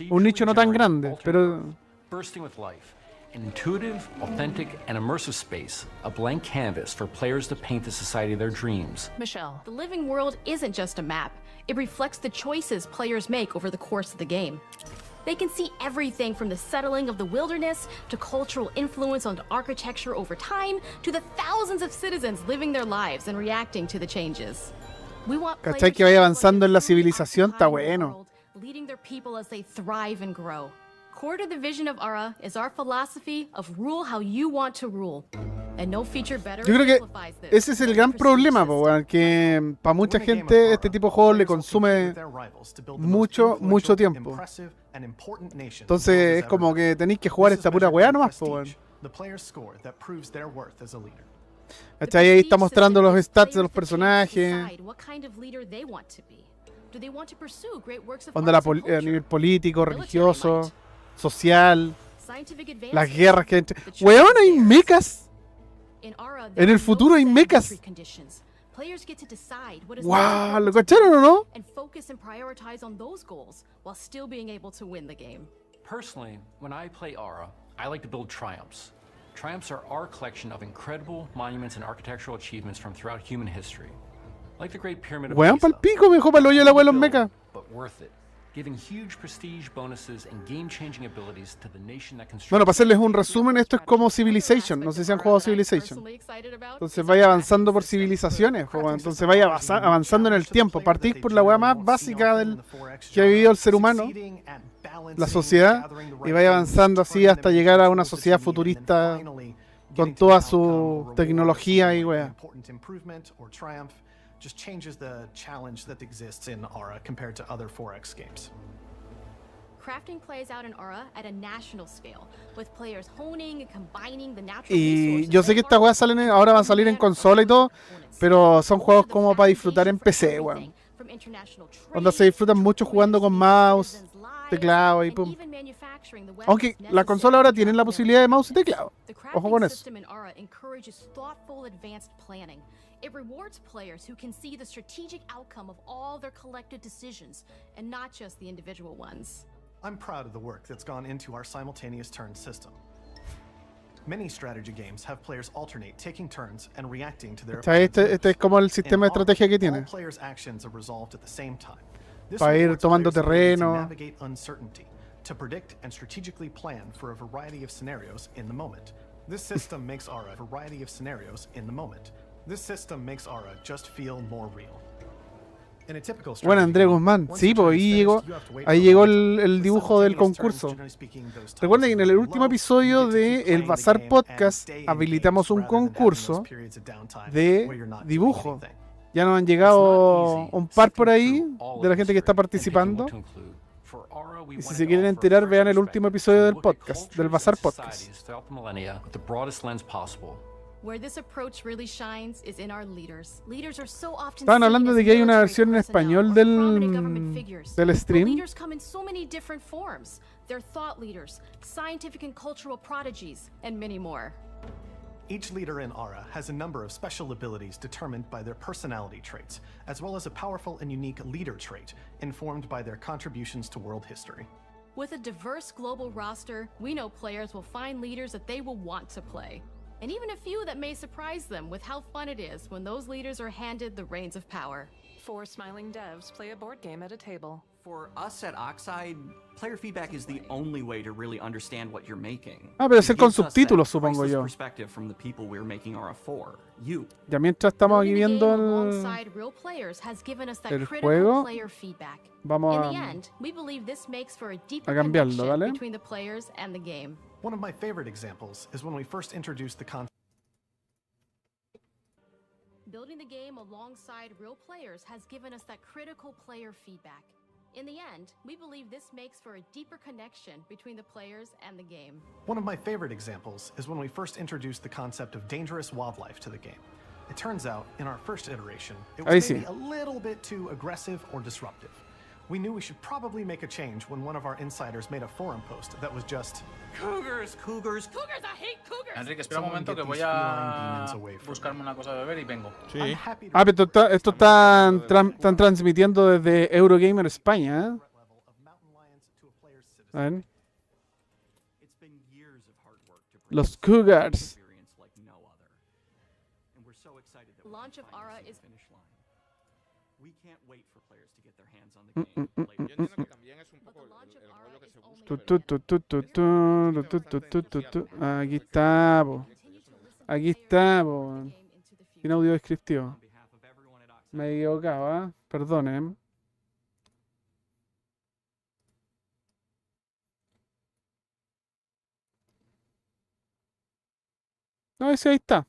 S1: Un nicho no tan grande, pero
S19: Bursting with life. An intuitive, authentic, and immersive space, a blank canvas for players to paint the society of their dreams.
S2: Michelle.
S17: The living world isn't just a map. It reflects the choices players make over the course of the game. They can see everything from the settling of the wilderness to cultural influence on architecture over time to the thousands of citizens living their lives and reacting to the changes. We want
S1: ¿cachai? Que vaya avanzando en la civilización, está bueno.
S17: leading their people as they thrive and grow. Core to the vision of Ara is our philosophy of rule how you want to rule. And no feature better
S1: Yo creo que
S17: exemplifies this.
S1: ese es el gran problema, po, weón, que para mucha gente este tipo de juegos le consume mucho tiempo. Entonces es como que tenéis que jugar esta pura weá nomás, po, weón. ¿Cachai? Ahí está mostrando los stats de los personajes. Onda a nivel político, religioso, social, las guerras que hay entre... ¡Weón, hay mechas! En el futuro hay mechas. ¡Wow! ¿Lo cacharon o no?
S19: Personally, when I play Ara, I like to build triumphs. Triumphs are our collection of incredible monuments and architectural achievements from throughout human history. Like the Great Pyramid of
S1: Weón,
S19: Giza,
S1: pa'l pico, me dejó pa'l hoyo el abuelo en mecha.
S19: but worth it, giving huge prestige bonuses and game-changing abilities to the nation that constructed.
S1: Bueno, para hacerles un resumen, esto es como Civilization. No sé si han jugado Civilization. Entonces vaya avanzando por civilizaciones. Pues, bueno, entonces vaya avanzando en el tiempo. Partís por la weá más básica que ha vivido el ser humano, la sociedad, y vaya avanzando así hasta llegar a una sociedad futurista con toda su tecnología y weá.
S18: Just changes the challenge that exists in Ara compared to other 4X games.
S17: Crafting plays out in Ara at a national scale, with players honing and combining the natural
S1: Y yo sé que estas weas ahora van a salir en consola y todo, pero son juegos como para disfrutar en PC, weón. Donde se disfrutan mucho jugando con mouse, teclado y pum. Aunque la consola ahora tiene la posibilidad de mouse y teclado. Ojo con eso.
S17: System in Ara encourages thoughtful, advanced planning. It rewards players who can see the strategic outcome of all their collective decisions, and not just the individual ones.
S18: I'm proud of the work that's gone into our simultaneous turn system. Many strategy games have players alternate taking turns and reacting to their
S1: Este es como el sistema de estrategia que tiene.
S18: All players' actions are resolved at the same time. This
S1: Para ir
S18: rewards
S1: tomando
S18: players' ability to
S1: terreno.
S18: navigate uncertainty, to predict and strategically plan for a variety of scenarios in the moment. This system makes Ara a variety of scenarios in the moment. This system makes Ara just feel more real. In a typical
S1: Bueno,
S18: strategy
S1: Andrés
S18: game,
S1: Guzmán,
S18: once
S1: sí,
S18: your turn
S1: pues
S18: is finished, you have to wait
S1: ahí
S18: for
S1: llegó
S18: a moment.
S1: el dibujo del
S18: Simultaneous turns,
S1: concurso.
S18: generally speaking, those times
S1: Recuerden que en el
S18: are
S1: último
S18: low.
S1: episodio
S18: You get to
S1: de
S18: keep
S1: El
S18: playing the
S1: Bazar
S18: game
S1: Podcast
S18: and stay
S1: habilitamos un
S18: engaged rather than having
S1: concurso
S18: those periods of downtime
S1: de
S18: where you're not doing
S1: dibujo.
S18: anything.
S1: Ya nos han llegado un par por ahí de la gente que está participando. Y si se quieren enterar, vean el último episodio del podcast, del Bazar Podcast.
S17: Where this approach really shines is in our leaders. Leaders are so often
S1: Estaban
S17: seen
S1: hablando
S17: as
S1: de que hay una
S17: military
S1: versión en
S17: personnel
S1: español
S17: or prominent government figures.
S1: del
S17: But
S1: stream.
S17: leaders come in so many different forms. They're thought leaders, scientific and cultural prodigies, and many more.
S18: Each leader in Ara has a number of special abilities determined by their personality traits, as well as a powerful and unique leader trait informed by their contributions to world history.
S17: With a diverse global roster, we know players will find leaders that they will want to play. And even a few that may surprise them with how fun it is when those leaders are handed the reins of power.
S2: 4 smiling devs play a board game at a table.
S20: For us at Oxide, player feedback is the only way to really understand what you're making.
S1: Ah, pero
S20: It
S1: ser con
S20: gives us that
S1: subtítulos, supongo
S20: priceless
S1: yo.
S20: perspective from the people we're making Aura for. You.
S1: Ya mientras estamos aquí
S17: Building the
S1: viendo
S17: game alongside real players has given us that
S1: el
S17: critical
S1: juego,
S17: player feedback.
S1: vamos
S17: In
S1: a-
S17: the end, we believe this makes for a deeper
S1: a cambiarlo,
S17: connection
S1: ¿vale?
S17: between the players and the game.
S18: One of my favorite examples is when we first introduced the concept.
S17: Building the game alongside real players has given us that critical player feedback. In the end, we believe this makes for a deeper connection between the players and the game.
S18: One of my favorite examples is when we first introduced the concept of dangerous wildlife to the game. It turns out, in our first iteration, it
S1: Ahí
S18: was
S1: sí.
S18: maybe a little bit too aggressive or disruptive. We knew we should probably make a change when one of our insiders made a forum post that was just
S20: Cougars, cougars,
S17: cougars, I hate cougars.
S21: Enrique, espera un momento que voy a buscarme una cosa de beber y vengo.
S1: Ah, pero esto están transmitiendo desde Eurogamer España, ¿eh? A ver. Los Cougars.
S17: Launch of Ara is
S20: We can't wait for players to get their hands on the game.
S1: Aquí está, po. Aquí está, po. Sin audio descriptivo. Me he equivocado, ¿ah? Perdonen. No, ese ahí está.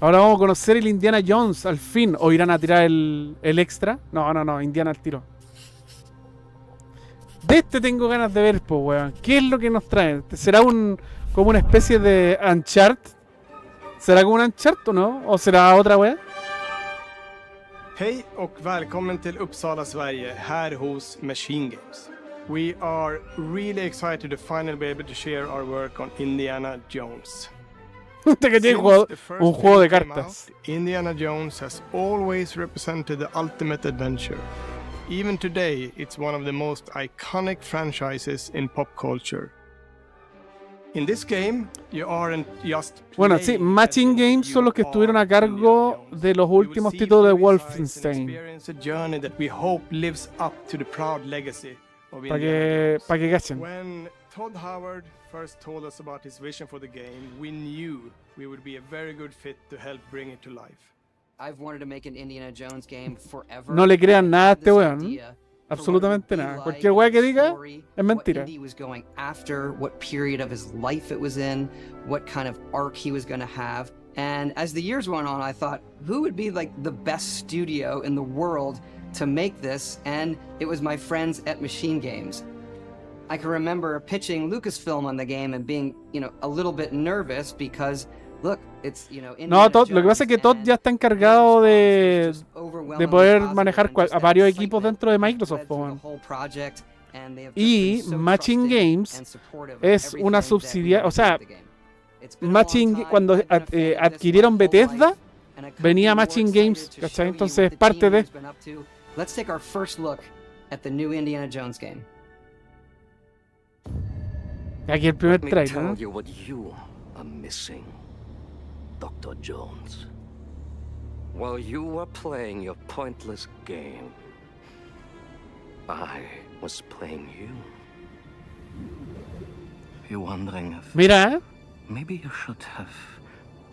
S1: Ahora vamos a conocer el Indiana Jones, al fin. ¿O irán a tirar el extra? No, Indiana al tiro. De este tengo ganas de ver, po, weón. ¿Qué es lo que nos traen? ¿Será como una especie de Uncharted? ¿Será como un Uncharted o no? ¿O será otra weá?
S22: Hej och välkommen till Uppsala, Sverige, här hos Machine Games. We are really excited to finally be able to share our work on Indiana Jones.
S1: Que tiene un juego de cartas.
S22: Indiana Jones has always represented the ultimate adventure. Even today, it's one of the most iconic franchises in pop culture. In this game, you aren't just
S1: Bueno, sí, Machine Games son los que estuvieron a cargo de los últimos títulos de Wolfenstein.
S22: experience a journey that we hope lives up to the proud legacy of
S1: Para
S22: Indiana
S1: que cachen.
S22: When Todd Howard first told us about his vision for the game, we knew we would be a very good fit to help bring it to life.
S23: I've wanted to make an Indiana Jones game forever.
S1: No le crean nada a este weón. Absolutamente nada. Cualquier weá que diga es mentira.
S23: What Indy was going after, what period of his life it was in, what kind of arc he was going to have. And as the years went on, I thought, who would be like the best studio in the world to make this? And it was my friends at Machine Games. I can remember pitching Lucasfilm on the game and being, a little bit nervous because Look, it's, you know,
S1: No,
S23: Indiana
S1: Todd, lo que pasa es que Todd ya está encargado de poder manejar a varios equipos dentro de Microsoft. Y Matching Games es una subsidiaria, o sea, cuando adquirieron Bethesda, venía Matching Games, ¿cachai? Entonces es parte de...
S23: Let's take our first look at the new Indiana Jones game.
S1: Aquí el primer trailer,
S4: Let me
S1: ¿no?
S4: tell you what you are missing, Dr. Jones. While you were playing your pointless game, I was playing you. You're wondering if
S1: Mira,
S4: maybe you should have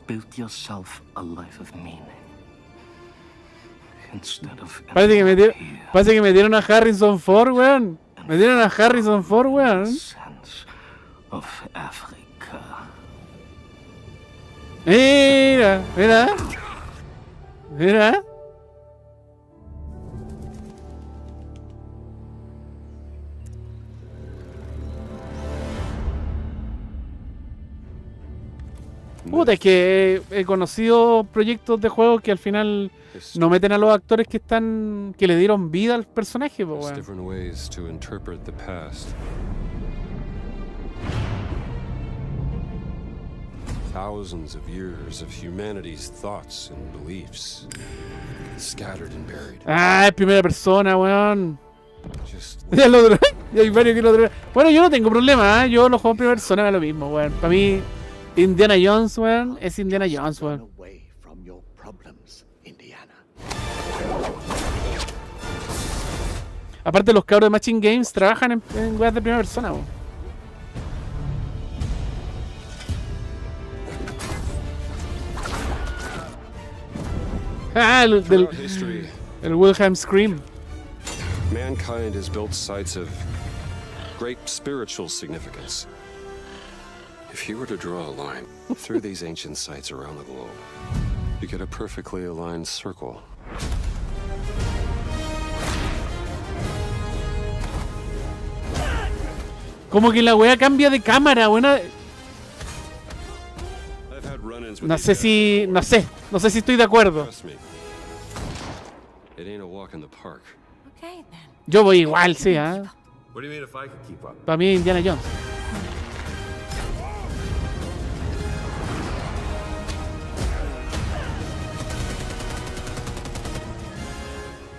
S4: built yourself a life of meaning instead of
S1: parece que metieron a Harrison Ford, weón. Metieron a Harrison Ford, weón.
S4: of Africa.
S1: Mira, mira. Mira. Puta, es que he conocido proyectos de juegos que al final no meten a los actores que le dieron vida al personaje, po, weón.
S5: Different ways to interpret the past. Thousands of years of humanity's thoughts and beliefs scattered and buried.
S1: Ah, es primera persona, weón. Ya lo otro, y hay varios que lo otro. Bueno, yo no tengo problema, ¿eh? Yo lo juego en primera persona, es lo mismo, weón. Para mí, Indiana Jones, weón, es Indiana Jones, weón. Aparte, los cabros de Matching Games trabajan en weas de primera persona, weón. Ah, el Wilhelm Scream.
S5: Mankind has built sites of great spiritual significance. If you were to draw a line through these ancient sites around the globe, you get a perfectly aligned circle.
S1: Como que la wea cambia de cámara, buena. No sé si estoy de acuerdo. Yo voy igual, sí, ¿eh? Para mí Indiana Jones.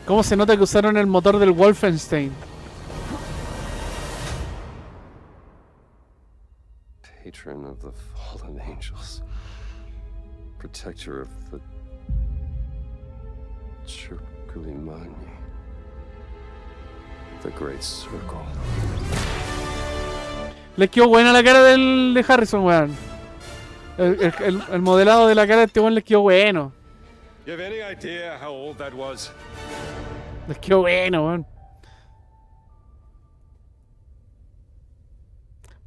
S1: ¿Cómo se nota que usaron el motor del Wolfenstein?
S5: Patron of the fallen angels. Protector of the Colemono. The Great Circle.
S1: Les quedó buena la cara de Harrison, weón. El modelado de la cara de este weón les quedó bueno.
S5: You have any idea how old that was?
S1: Les quedó bueno, weón.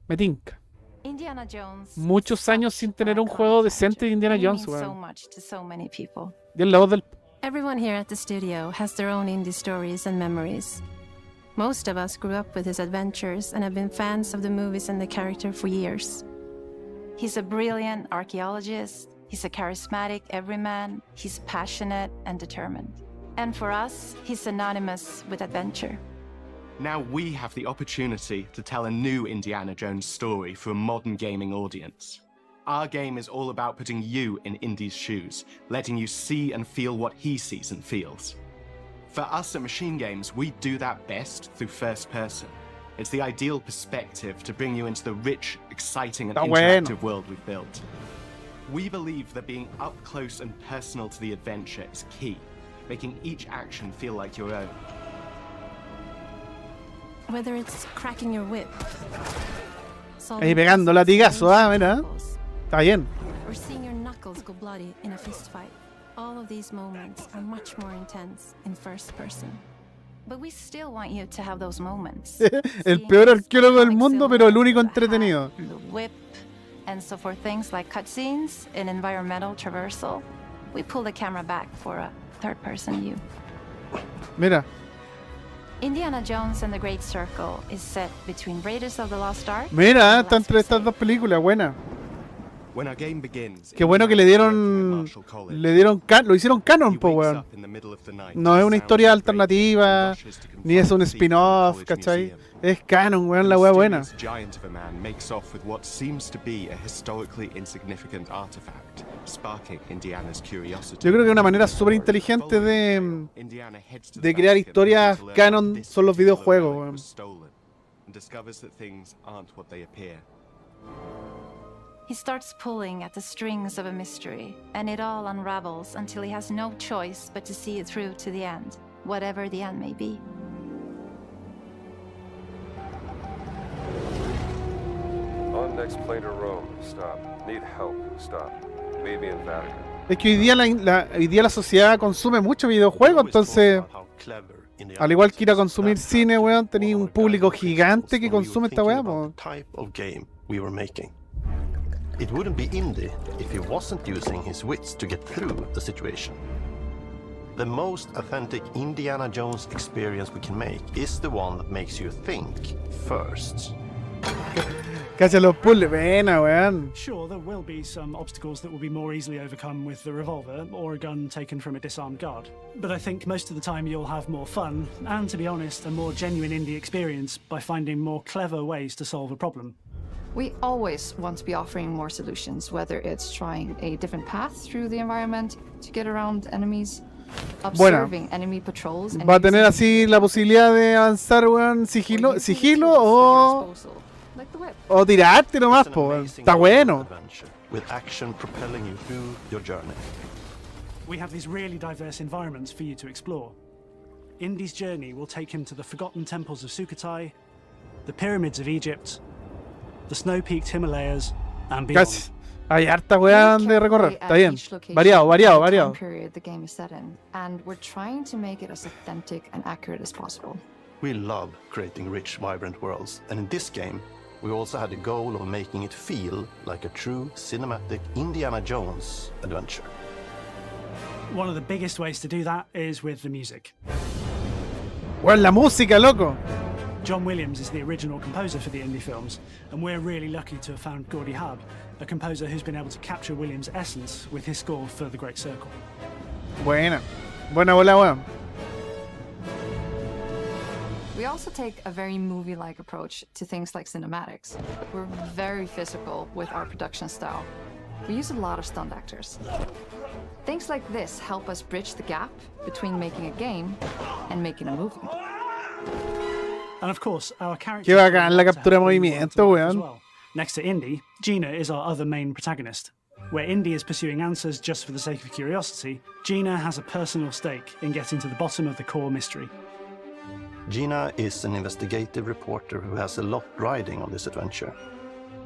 S1: Me tinca.
S7: Indiana Jones.
S1: Muchos años sin tener un juego decente de Indiana Jones, weón.
S7: So much to so many people.
S1: Y el la voz del...
S7: Everyone here at the studio has their own indie stories and memories. Most of us grew up with his adventures and have been fans of the movies and the character for years. He's a brilliant archaeologist, he's a charismatic everyman, he's passionate and determined. And for us, he's synonymous with adventure.
S18: Now we have the opportunity to tell a new Indiana Jones story for a modern gaming audience. Our game is all about putting you in Indy's shoes, letting you see and feel what he sees and feels. For us at Machine Games, we do that best through first person. It's the ideal perspective to bring you into the rich, exciting and interactive world we've built. We believe that being up close and personal to the adventure is key, making each action feel like your own.
S7: Whether it's cracking your whip,
S1: ahí pegando latigazo, mira. Está bien.
S7: or seeing your knuckles go bloody in a fist fight, all of these moments are much more intense in first person. But we still want you to have those moments.
S1: El peor arqueólogo del mundo, pero el único entretenido.
S7: The whip, and so for things like cutscenes and environmental traversal, we pull the camera back for a third-person view.
S1: Mira.
S7: Indiana Jones and the Great Circle is set between Raiders of the Lost Ark.
S1: Mira, está entre estas dos películas, buena. Qué bueno que lo hicieron canon, po, weón. No es una historia alternativa, ni es un spin-off, ¿cachai? Es canon, weón, la wea buena. Yo creo que una manera súper inteligente de crear historias canon son los videojuegos, weón.
S7: He starts pulling at the strings of a mystery, and it all unravels until he has no choice but to see it through to the end, whatever the end may be.
S5: On next plane to Rome. Stop. Need help. Stop. Meet me in Vatican.
S1: Es que hoy día la sociedad consume mucho videojuegos, entonces, al igual que ir a consumir cine, weón, tenía un público gigante que consume esta weá, po.
S3: It wouldn't be indie if he wasn't using his wits to get through the situation. The most authentic Indiana Jones experience we can make is the one that makes you think first.
S1: Cacha los puzzles, pena, weón.
S8: Sure, there will be some obstacles that will be more easily overcome with the revolver or a gun taken from a disarmed guard. But I think most of the time you'll have more fun and, to be honest, a more genuine indie experience by finding more clever ways to solve a problem.
S11: We always want to be offering more solutions, whether it's trying a different path through the environment to get around enemies, observing enemy patrols.
S1: Va a tener así la posibilidad de avanzar, weón, sigilo o tirarte nomás, po. Está bueno.
S3: With action propelling you through your journey.
S8: We have these really diverse environments for you to explore. Indy's journey will take him to the forgotten temples of Sukhothai, the pyramids of Egypt, the snow-peaked Himalayas, and beyond.
S1: Casi. Hay harta weá de recorrer. Está bien. Variado.
S11: Period the game is set in, and we're trying to make it as authentic and accurate as possible.
S3: We love creating rich, vibrant worlds, and in this game, we also had the goal of making it feel like a true cinematic Indiana Jones adventure.
S8: One of the biggest ways to do that is with the music.
S1: Weón, la música, loco.
S8: John Williams is the original composer for the indie films, and we're really lucky to have found Gordy Hub, a composer who's been able to capture Williams' essence with his score for The Great Circle.
S1: Buena bola, weón.
S11: We also take a very movie-like approach to things like cinematics. We're very physical with our production style. We use a lot of stunt actors. Things like this help us bridge the gap between making a game and making a movie.
S8: And of course, our characters.
S1: Qué bacán la captura de movimiento, weón.
S8: Well. Next to Indy, Gina is our other main protagonist. Where Indy is pursuing answers just for the sake of curiosity, Gina has a personal stake in getting to the bottom of the core mystery.
S3: Gina is an investigative reporter who has a lot riding on this adventure.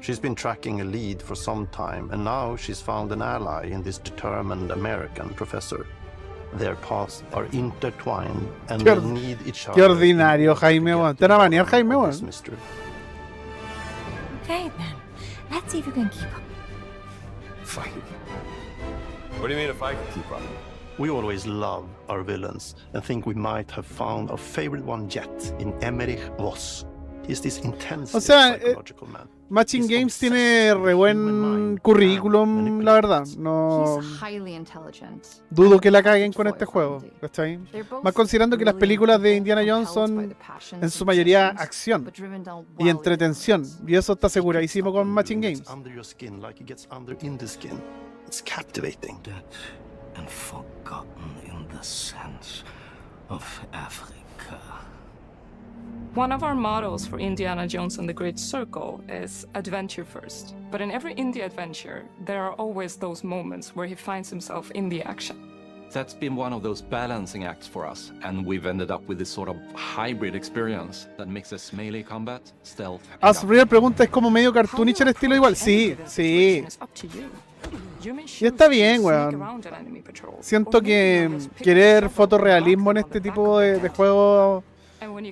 S3: She's been tracking a lead for some time, and now she's found an ally in this determined American professor. Their paths are intertwined and will need each other.
S1: Qué ordinario, Jaime, weón. Te van a banear, Jaime, weón.
S24: Okay, then. Let's see if you can keep up.
S5: Fine. What do you mean if I can keep up?
S3: We always love our villains and think we might have found our favorite one yet in Emmerich Voss. He's this intensely psychological man.
S1: Matching Games tiene re buen currículum, la verdad. No dudo que la caguen con este juego, ¿cachai? Más considerando que las películas de Indiana Jones son en su mayoría acción y entretención, y eso está aseguradísimo con Matching Games.
S3: It's captivating.
S4: Dead and forgotten in the sense of Africa.
S10: One of our mottos for Indiana Jones and the Great Circle is adventure first. But in every indie adventure, there are always those moments where he finds himself in the action.
S19: That's been one of those balancing acts for us, and we've ended up with this sort of hybrid experience that mixes melee combat, stealth, and
S1: Asriel pregunta, ¿es como medio cartoonish el estilo igual? Sí. Y está bien, weón. Siento que querer fotorrealismo en este tipo de juegos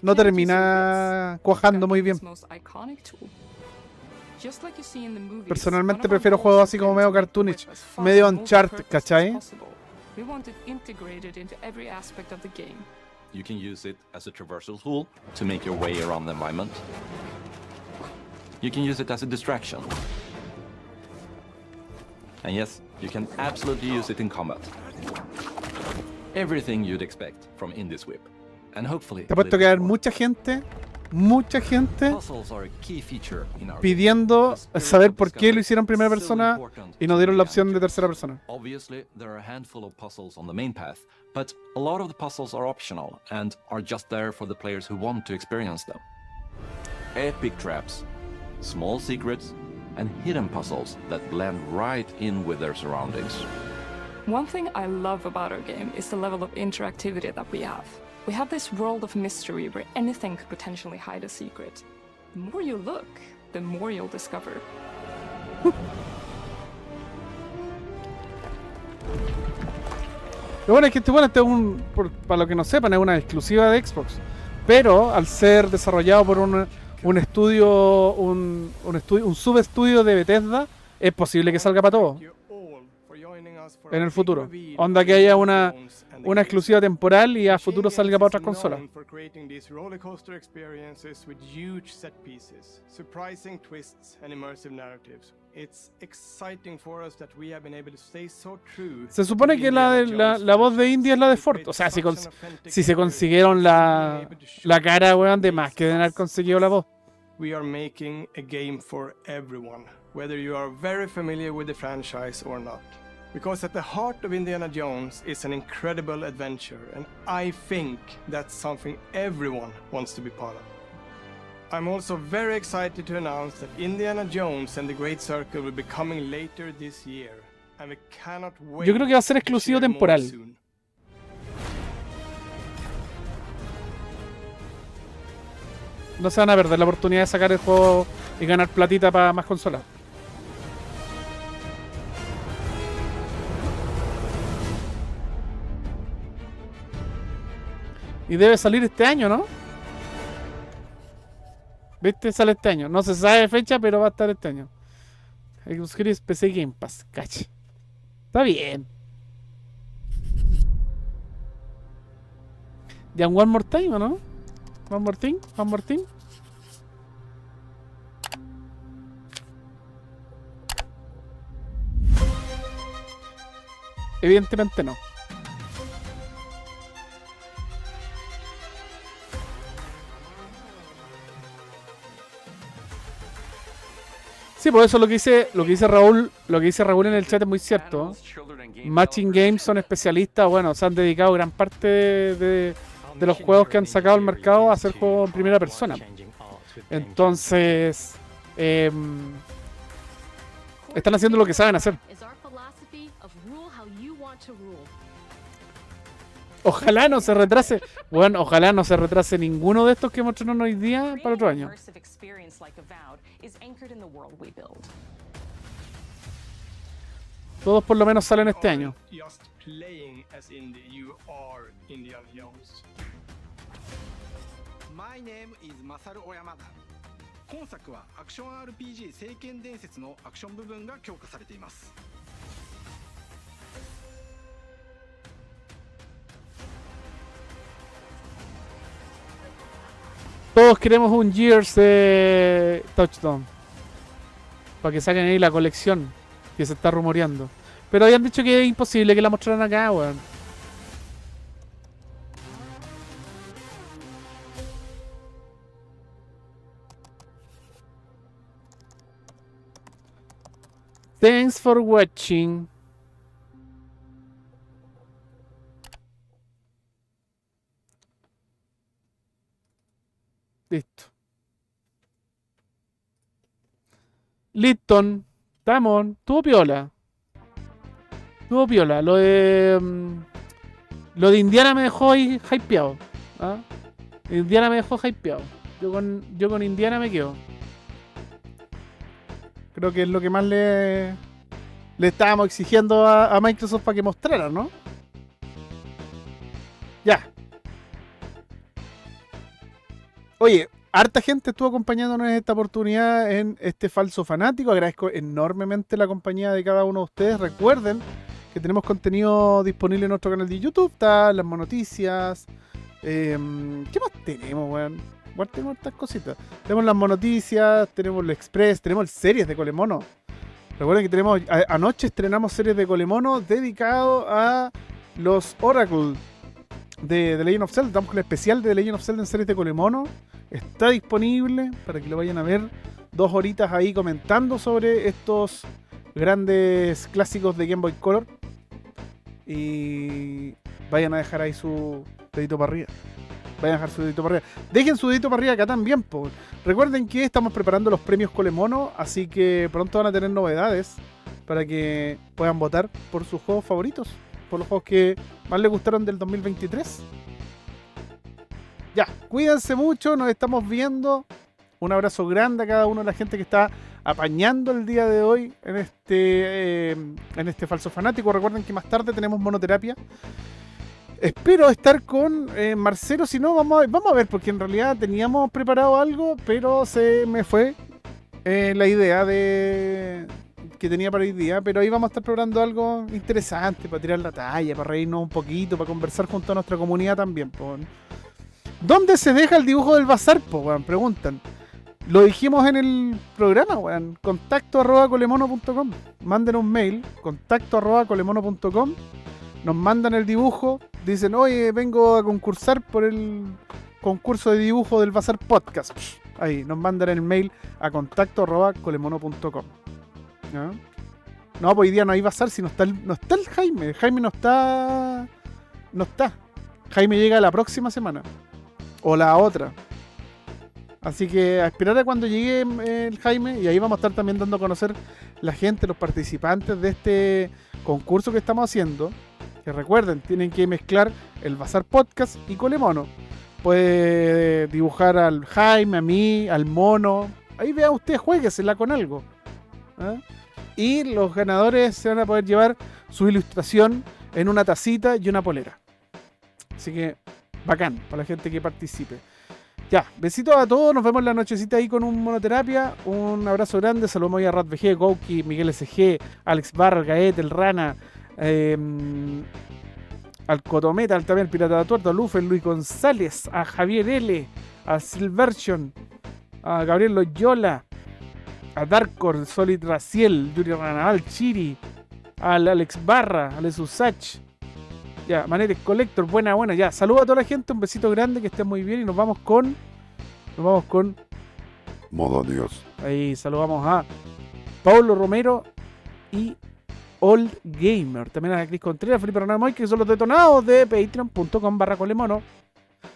S1: no termina cuajando muy bien. Personalmente prefiero juegos así como medio cartoonish, medio Uncharted, ¿cachai?
S19: You can use it as a traversal tool to make your way around the environment. You can use it as a distraction.
S6: And yes, you can absolutely use it in combat. Everything you'd expect from Indie's whip. And hopefully
S1: Te apuesto que va a haber mucha gente
S6: puzzles are a key feature in our
S1: pidiendo saber por qué lo hicieron en primera persona y nos dieron la opción de tercera persona.
S6: Obviously, there are a handful of puzzles on the main path, but a lot of the puzzles are optional and are just there for the players who want to experience them. Epic traps, small secrets, and hidden puzzles that blend right in with their surroundings.
S9: One thing I love about our game is the level of interactivity that we have. We have this world of mystery where anything could potentially hide a secret. The more you look, the more you'll discover.
S1: Lo bueno es que este es para los que no sepan, es una exclusiva de Xbox. Pero al ser desarrollado por un subestudio de Bethesda, es posible que salga para todos en el futuro. Onda que haya una exclusiva temporal y a futuro salga para otras consolas. Se supone que la voz de Indy es la de Ford. O sea, si se consiguieron la cara, weón, de más que deben haber conseguido la voz.
S22: We are making a game for everyone, whether you are very familiar with the franchise or not. Because at the heart of Indiana Jones is an incredible adventure, and I think that's something everyone wants to be part of. I'm also very excited to announce that Indiana Jones and the Great Circle will be coming later this year, and we cannot wait.
S1: Yo creo que va a ser exclusivo temporal. No se van a perder la oportunidad de sacar el juego y ganar platita para más consolas. Y debe salir este año, ¿no? ¿Viste? Sale este año. No se sabe fecha, pero va a estar este año. Xbox Series PC Game Pass. Cacha. Está bien. ¿Ya One More Time o no? One More Thing. One More Thing. Evidentemente no. Sí, por eso lo que dice Raúl en el chat es muy cierto. Matching Games son especialistas, bueno, se han dedicado gran parte de los juegos que han sacado al mercado a hacer juegos en primera persona. Entonces, están haciendo lo que saben hacer. Ojalá no se retrase. Bueno, ojalá no se retrase ninguno de estos que mostraron hoy día para otro año. Todos por lo menos salen este año.
S14: My name is Masaru Oyamada. 今作はアクション RPG 聖剣伝説のアクション部分が強化されています。
S1: Todos queremos un Gears de Touchdown. Para que saquen ahí la colección que se está rumoreando. Pero habían dicho que es imposible que la mostraran acá, weón. Thanks for watching. Listo. Liston. Tamón. Tuvo piola. Lo de Indiana me dejó ahí hypeado. ¿Ah? Indiana me dejó hypeado. Yo con Indiana me quedo. Creo que es lo que más le estábamos exigiendo a Microsoft para que mostrara, ¿no? Ya. Oye, harta gente estuvo acompañándonos en esta oportunidad en este falso fanático. Agradezco enormemente la compañía de cada uno de ustedes. Recuerden que tenemos contenido disponible en nuestro canal de YouTube. Está las monoticias. ¿Qué más tenemos, weón? Igual tenemos estas cositas. Tenemos las monoticias, tenemos el Express, tenemos el series de Colemono. Recuerden que tenemos anoche estrenamos series de Colemono dedicado a los Oracle de The Legend of Zelda. Estamos con el especial de The Legend of Zelda en series de Colemono. Está disponible para que lo vayan a ver. 2 horitas ahí comentando sobre estos grandes clásicos de Game Boy Color. Y vayan a dejar ahí su dedito para arriba. Vayan a dejar su dedito para arriba. Dejen su dedito para arriba acá también, po. Recuerden que estamos preparando los premios Colemono, así que pronto van a tener novedades para que puedan votar por sus juegos favoritos, por los juegos que más les gustaron del 2023. Ya, cuídense mucho, nos estamos viendo. Un abrazo grande a cada uno de la gente que está apañando el día de hoy en este falso fanático. Recuerden que más tarde tenemos monoterapia. Espero estar con Marcelo, si no vamos a ver, porque en realidad teníamos preparado algo, pero se me fue la idea que tenía para hoy día, pero ahí vamos a estar preparando algo interesante para tirar la talla, para reírnos un poquito, para conversar junto a nuestra comunidad también. Po. ¿Dónde se deja el dibujo del bazar? Po, weón? Preguntan. Lo dijimos en el programa, weón. contacto@colemono.com. Manden un mail, contacto@colemono.com. Nos mandan el dibujo, dicen, oye, vengo a concursar por el concurso de dibujo del Bazar Podcast. Ahí, nos mandan el mail a contacto@colemono.com. ¿No? No, pues hoy día no hay bazar si no está el Jaime. El Jaime no está. Jaime llega la próxima semana. O la otra. Así que a esperar a cuando llegue el Jaime. Y ahí vamos a estar también dando a conocer la gente, los participantes de este concurso que estamos haciendo. Que recuerden, tienen que mezclar el Bazar Podcast y Colemono. Puede dibujar al Jaime, a mí, al mono. Ahí vea usted, juéguesela con algo. ¿Eh? Y los ganadores se van a poder llevar su ilustración en una tacita y una polera. Así que bacán para la gente que participe. Ya, besitos a todos, nos vemos la nochecita ahí con un monoterapia. Un abrazo grande, saludamos a Rat VG, Gouki, Miguel SG, Alex Barra, Gaet, El Rana, al Cotometa, también el Pirata de la Tuerta, a Luffy, Luis González, a Javier L, a Silversion, a Gabriel Loyola, a Darkor, Solid Raciel, Yuri Ranaval, Chiri, al Alex Barra, al Esusach, ya, Manetes Collector, buena, ya, saludos a toda la gente, un besito grande, que estén muy bien y nos vamos con
S12: Modo Dios.
S1: Ahí saludamos a Paulo Romero y Old Gamer, también a Cris Contreras, Felipe Ronaldo, que son los detonados de patreon.com/colemono.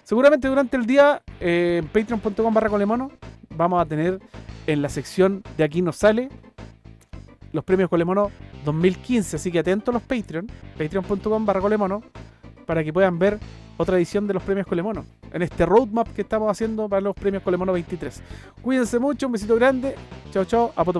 S1: Seguramente durante el día en patreon.com/colemono vamos a tener en la sección de Aquí Nos Sale los premios Colemono 2015, así que atentos a los patreon.com/colemono para que puedan ver otra edición de los premios Colemono en este roadmap que estamos haciendo para los premios Colemono 23. Cuídense mucho, un besito grande, chao, a poto pelado.